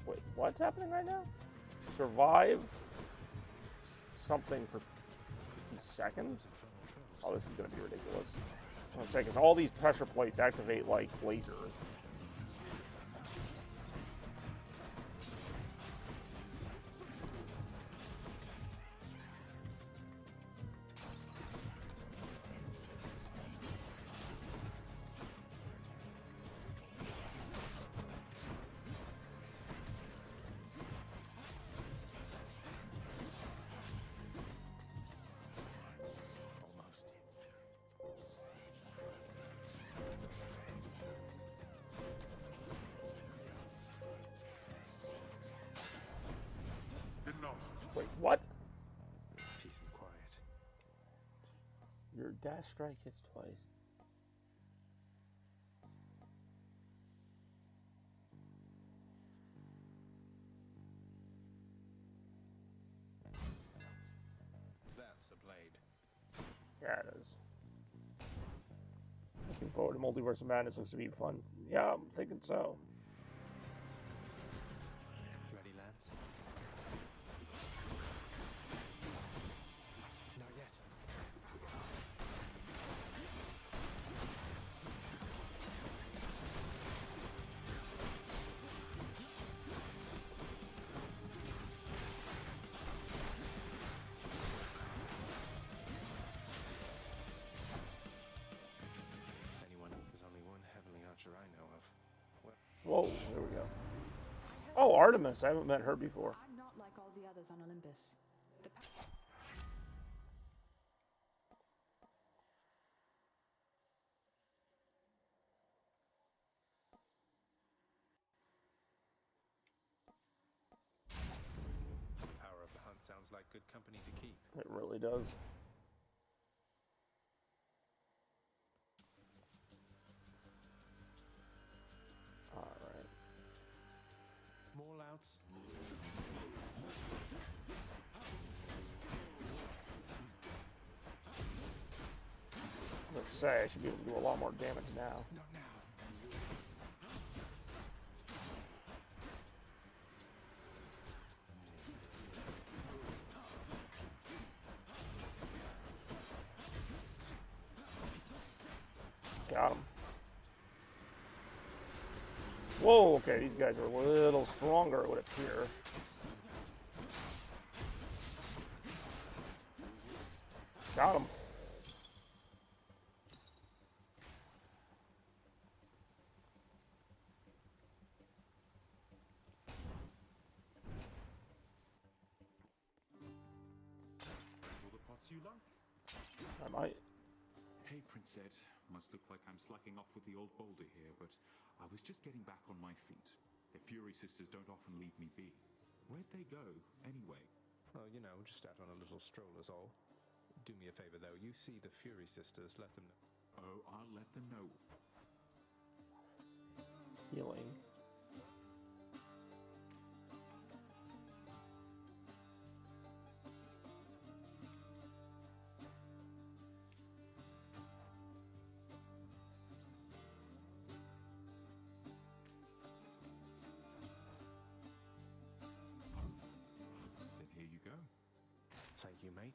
Wait, what's happening right now? Survive something for 50 seconds? Oh, this is going to be ridiculous. I'm saying, because all these pressure plates activate like lasers. Wait, what? Peace and quiet. Your dash strike hits twice. That's a blade. Yeah, it is. Looking forward to Multiverse of Madness. Looks to be fun. Yeah, I'm thinking so. Ready, Lance? Not yet. Whoa, there we go. Oh, Artemis. I haven't met her before. I'm not like all the others on Olympus. The power of the hunt sounds like good company to keep. It really does. Alright. More louts. Let's say I should be able to do a lot more damage now. Not now. Got him. Whoa, okay, these guys are a little stronger, it would appear. Got him. All the pots you like? I might. Hey, Prince Ed. Must look like I'm slacking off with the old boulder here, but I was just getting back on my feet. The Fury Sisters don't often leave me be. Where'd they go, anyway? Well, you know, just out on a little stroll is all. Do me a favor, though. You see the Fury Sisters, let them know. Oh, I'll let them know. Healing. Then here you go. Thank you, mate.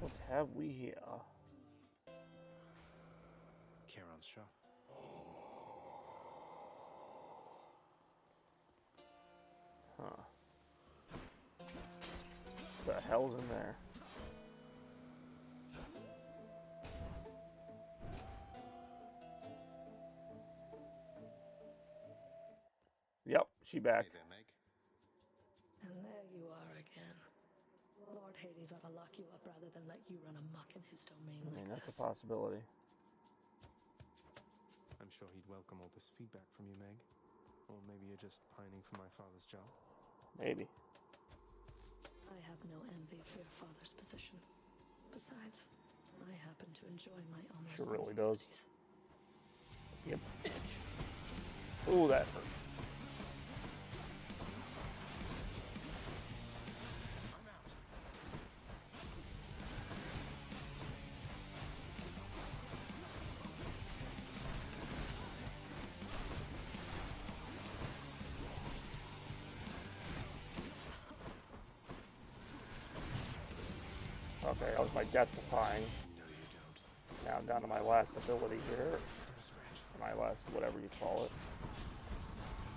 What have we here? Charon's shop. Huh. What the hell's in there? Yep, she back. Hey there, Meg. And there you are again. Lord Hades ought to lock you up rather than let you run amok in his domain I mean, like that's a this. possibility. I'm sure he'd welcome all this feedback from you, Meg. Or maybe you're just pining for my father's job. Maybe. I have no envy for your father's position. Besides, I happen to enjoy my own Sure really does. responsibilities. Yep, bitch. Ooh, that hurt. I'm out. Okay, that was my death defying. No, you don't. Now I'm down to my last ability here. There's Reg. My last, whatever you call it.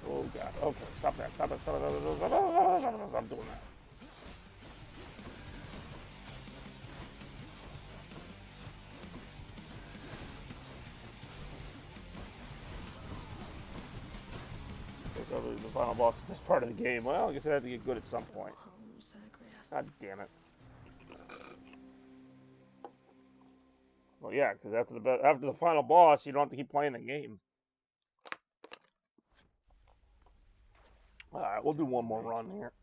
Oh god. Okay, stop that. Stop it. Stop it. I'm doing that. The final boss is this part of the game. Well, I guess I have to get good at some point. Home, Zagreus. God damn it. Well, yeah, because after the final boss, you don't have to keep playing the game. All right, we'll do one more run here.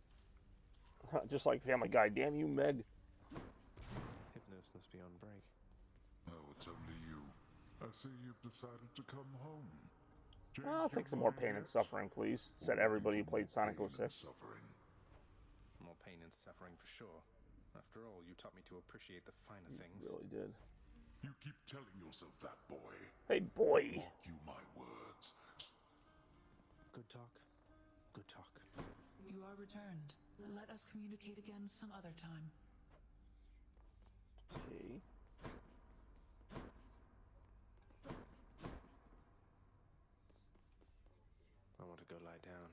Just like Family Guy. Damn you, Meg. Hypnos must be on break. Oh, it's only you. I see you've decided to come home. I'll take some more pain and suffering, please. Said everybody who played Sonic 06. Suffering. More pain and suffering for sure. After all, you taught me to appreciate the finer things. You really did. You keep telling yourself that, boy. Hey, boy. Mark you my words. Good talk. Good talk. You are returned. Let us communicate again some other time. Okay. I want to go lie down.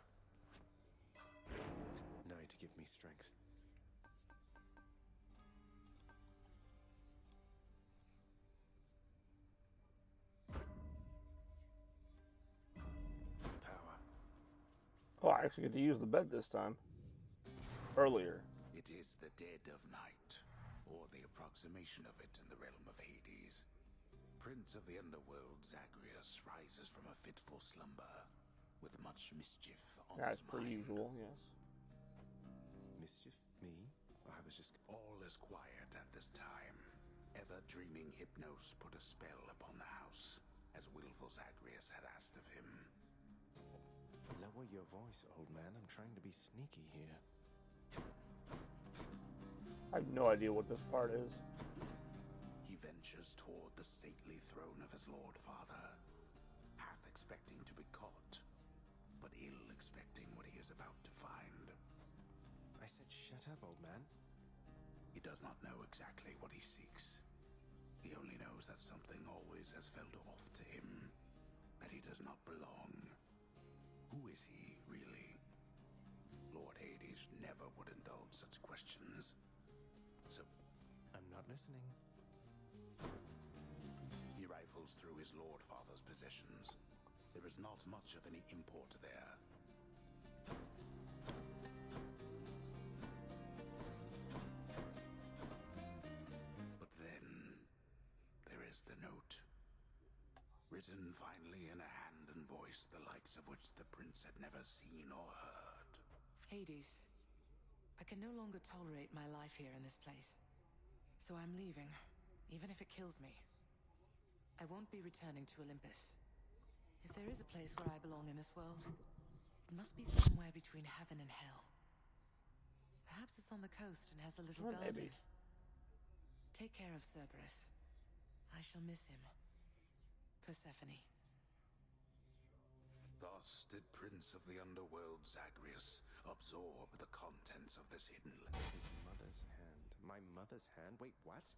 give me strength. Power. Oh, I actually get to use the bed this time. Earlier. It is the dead of night, or the approximation of it in the realm of Hades. Prince of the underworld, Zagreus, rises from a fitful slumber, with much mischief on That's his per mind. usual, yes. Mischief? Me? I was just... All is quiet at this time. Ever-dreaming Hypnos put a spell upon the house, as willful Zagreus had asked of him. Lower your voice, old man. I'm trying to be sneaky here. I have no idea what this part is. He ventures toward the stately throne of his Lord Father, half expecting to be caught, but ill expecting what he is about to find. I said shut up, old man. He does not know exactly what he seeks. He only knows that something always has felt off to him, that he does not belong. Who is he, really? Lord Hades never would indulge such questions. So, I'm not listening. He rifles through his Lord Father's possessions. There is not much of any import there. But then, there is the note. Written finally in a hand and voice the likes of which the prince had never seen or heard. Hades, I can no longer tolerate my life here in this place. So I'm leaving, even if it kills me. I won't be returning to Olympus. If there is a place where I belong in this world, it must be somewhere between heaven and hell. Perhaps it's on the coast and has a little Well, garden. maybe. Take care of Cerberus. I shall miss him. Persephone. Thus did Prince of the Underworld Zagreus absorb the contents of this hidden His mother's hand. My mother's hand? Wait, what?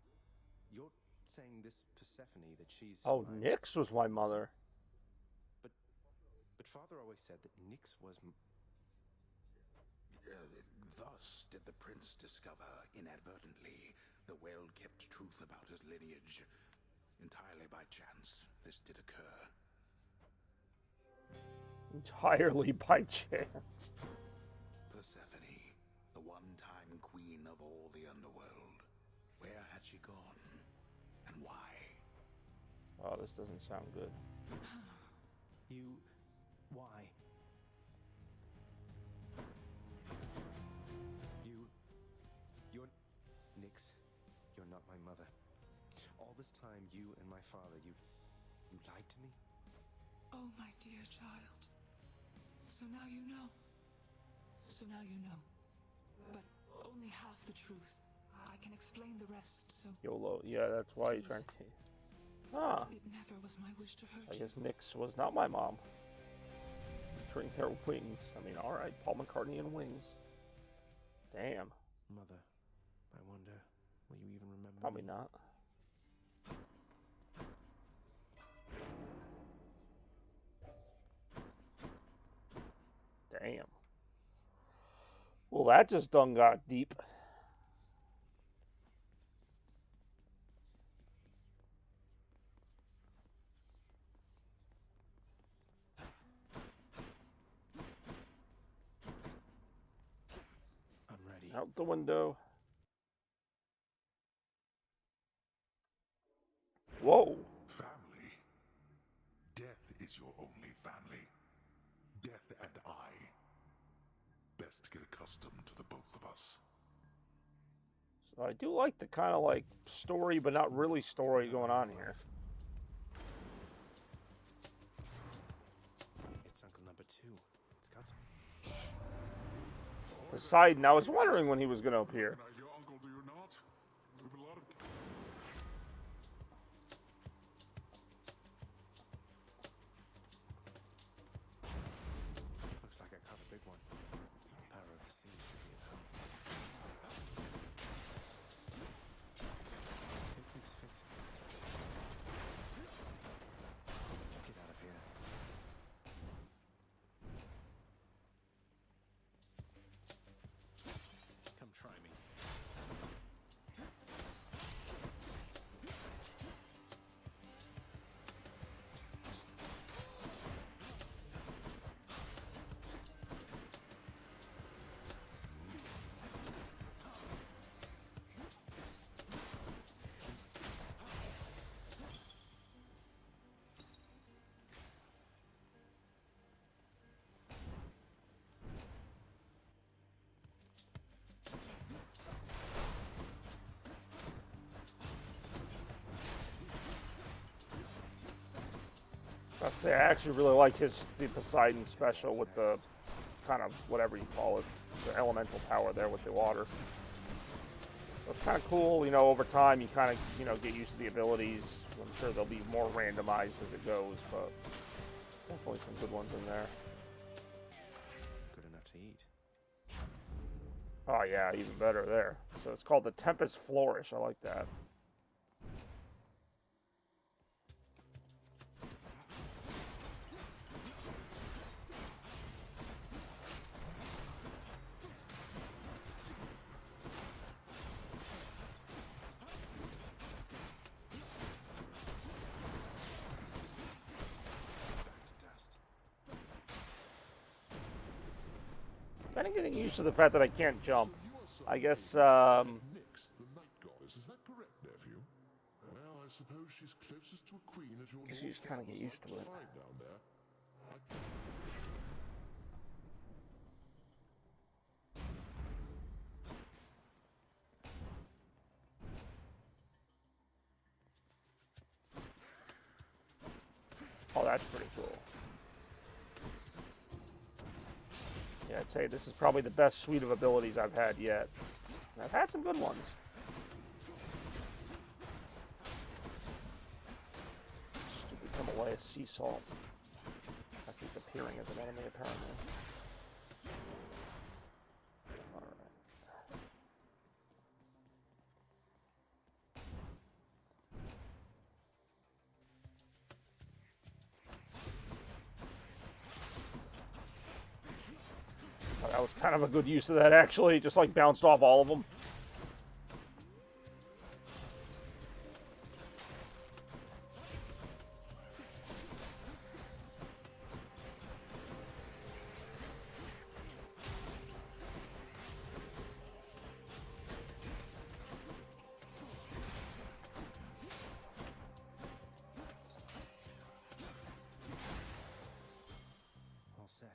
You're saying this Persephone, that she's... Oh, Nyx was my mother. But Father always said that Nyx was... Thus did the prince discover, inadvertently, the well-kept truth about his lineage. Entirely by chance, this did occur. Entirely by chance. Persephone, the one-time queen of all the underworld. Where had she gone? And why? Oh, this doesn't sound good. You... why? You're... Nyx, you're not my mother. All this time, you and my father, you lied to me? Oh, my dear child. So now you know. So now you know. But only half the truth. I can explain the rest, so... YOLO. Yeah, that's why you're trying to... Ah. It never was my wish to hurt I you. guess Nyx was not my mom. Featuring their wings. I mean, alright, Paul McCartney and wings. Damn. Mother, I wonder, will you even remember Probably me? not. Damn. Well, that just done got deep. I'm ready. Out the window. Whoa. Family. Death is your only family. Death and I. Best get accustomed to the both of us. So I do like the kind of like story, but not really story going on here. It's Uncle Number 2. It's got to... Poseidon, I was wondering when he was going to appear. Recognize your uncle, do you not? We've a lot of... Looks like I caught a big one. The power of the sea should be at home. Who keeps fixing it? Get out of here. I'd say I actually really like the Poseidon special with the kind of whatever you call it, the elemental power there with the water. So it's kind of cool, you know, over time you kind of, you know, get used to the abilities. I'm sure they'll be more randomized as it goes, but definitely some good ones in there. Good enough to eat. Oh yeah, even better there. So it's called the Tempest Flourish. I like that. Kind of getting used to the fact that I can't jump. I guess, Nyx, the night goddess, is that correct, nephew? Well, I suppose she's closest to a queen as your you just kind of get used to it. down there. Oh, that's pretty cool. Yeah, I'd say this is probably the best suite of abilities I've had yet. And I've had some good ones. Stupid Himalaya sea salt. Actually, it's appearing as an enemy, apparently. Alright. Oh, that was kind of a good use of that, actually. Just like bounced off all of them. All set.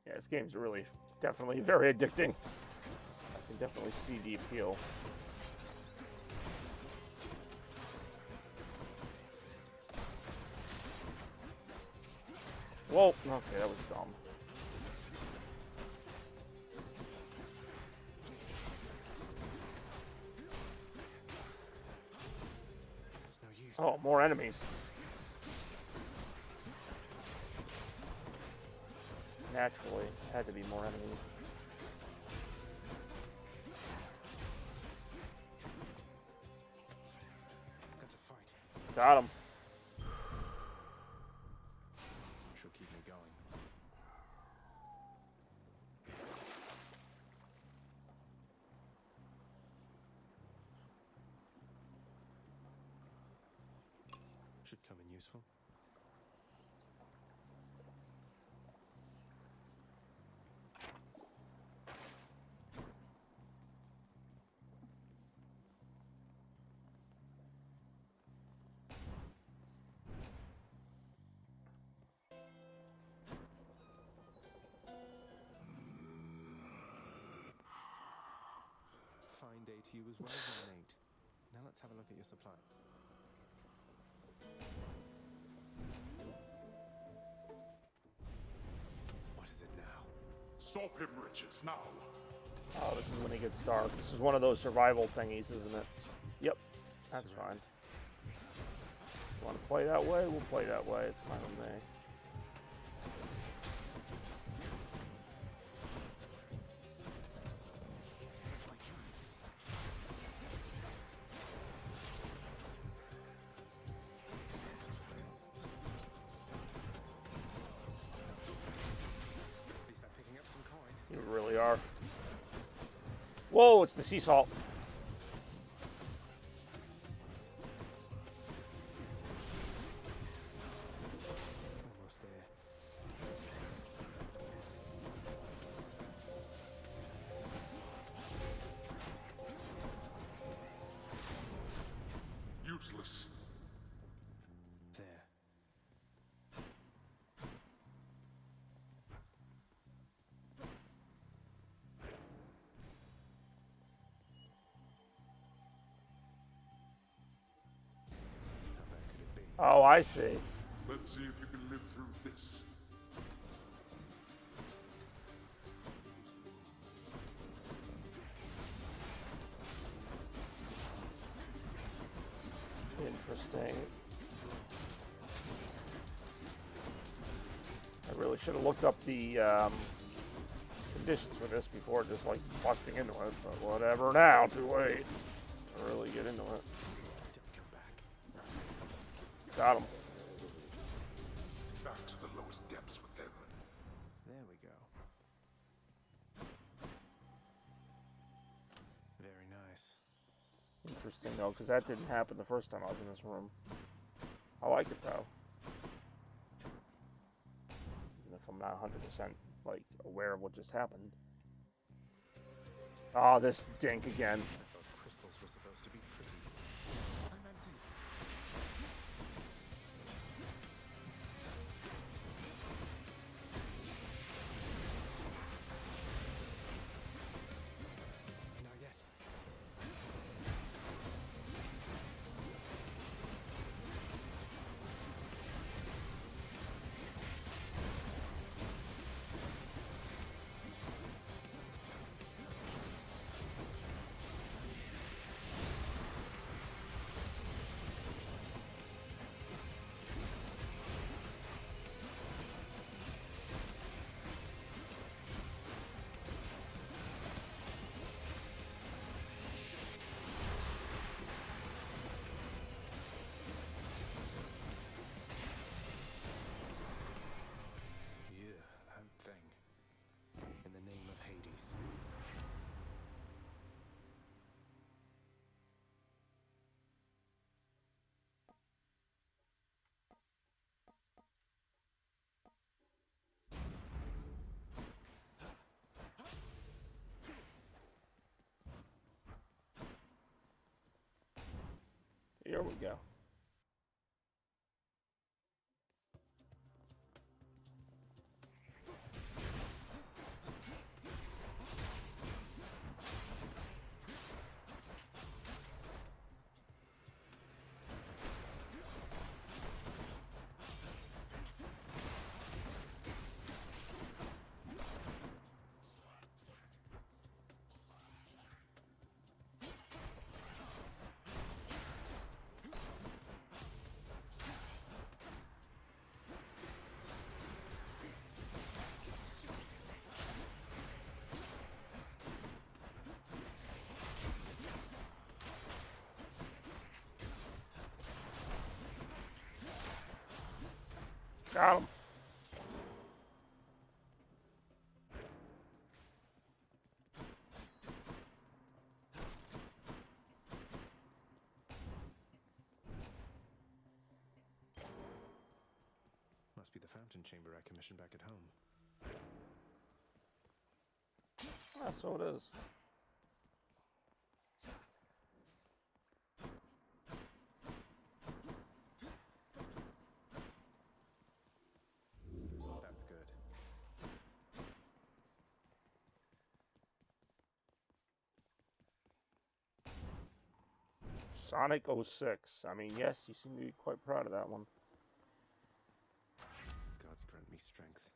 Yeah, this game's really, definitely very addicting. I can definitely see the appeal. Whoa, okay, that was dumb. Oh, more enemies. Naturally, had to be more enemies. Got to fight. Got him. She'll keep me going. Should come in useful. Fine day to you as well, then, Nate. Now let's have a look at your supply. What is it now? Stop him, Richards, now! Oh, this is when it gets dark. This is one of those survival thingies, isn't it? Yep, that's fine. Want to play that way? We'll play that way. It's fine with me. At least I'm picking up some coin. You really are. Whoa, it's the sea salt. Almost there. Useless. There. Oh, I see. Let's see if you can live through this. Interesting. I really should have looked up the conditions for this before just like busting into it, but whatever now, too late to really get into it. Got him. Back to the lowest depths with them. There we go. Very nice. Interesting though, because that didn't happen the first time I was in this room. I like it though. Even if I'm not 100% like aware of what just happened. Oh, this dink again. I thought crystals were supposed to be pretty. I'm empty. Not yet. Here we go. Got him. Must be the fountain chamber I commissioned back at home. Ah, so it is. That's good. Sonic 06. I mean, yes, you seem to be quite proud of that one. Gods grant me strength.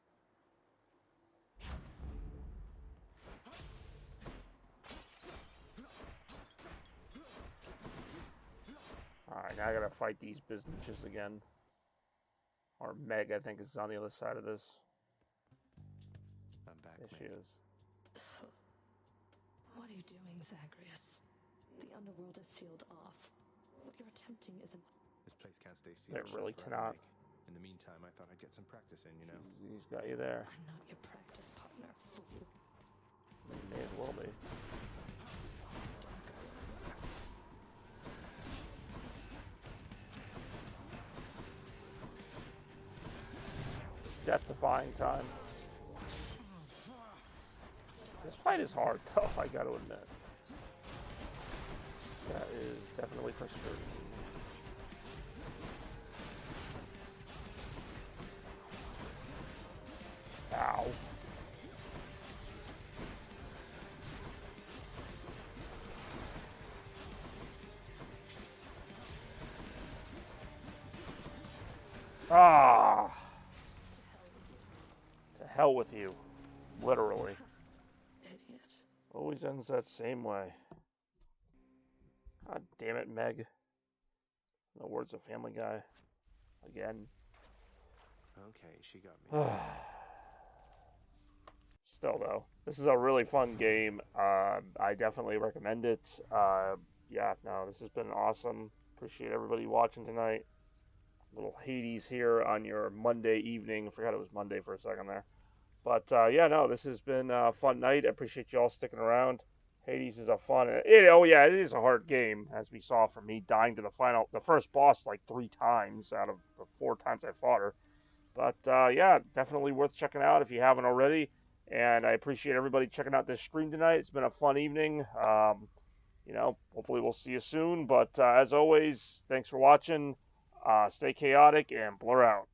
Alright, now I gotta fight these businesses again. Or Meg, I think, is on the other side of this. I'm back. There she is. What are you doing, Zagreus? The underworld is sealed off. What you're attempting is This place can't stay sealed. It really forever, cannot. Meg. In the meantime, I thought I'd get some practice in, you know. He's got you there. I'm not your practice partner, fool. May as well be. Death-defying time. This fight is hard, though, I gotta admit. That is definitely frustrating. Ow. Ah! To hell with you. Literally. Idiot. Always ends that same way. God damn it, Meg. In the words of Family Guy. Again. Okay, she got me. Still, though, this is a really fun game. I definitely recommend it. Yeah, no, this has been awesome. Appreciate everybody watching tonight. Little Hades here on your Monday evening. I forgot it was Monday for a second there. But, yeah, no, this has been a fun night. I appreciate you all sticking around. Hades is a fun... it is a hard game, as we saw from me dying to the first boss like 3 times out of the 4 times I fought her. But, yeah, definitely worth checking out if you haven't already. And I appreciate everybody checking out this stream tonight. It's been a fun evening. Hopefully we'll see you soon. But, as always, thanks for watching. Stay chaotic and blur out.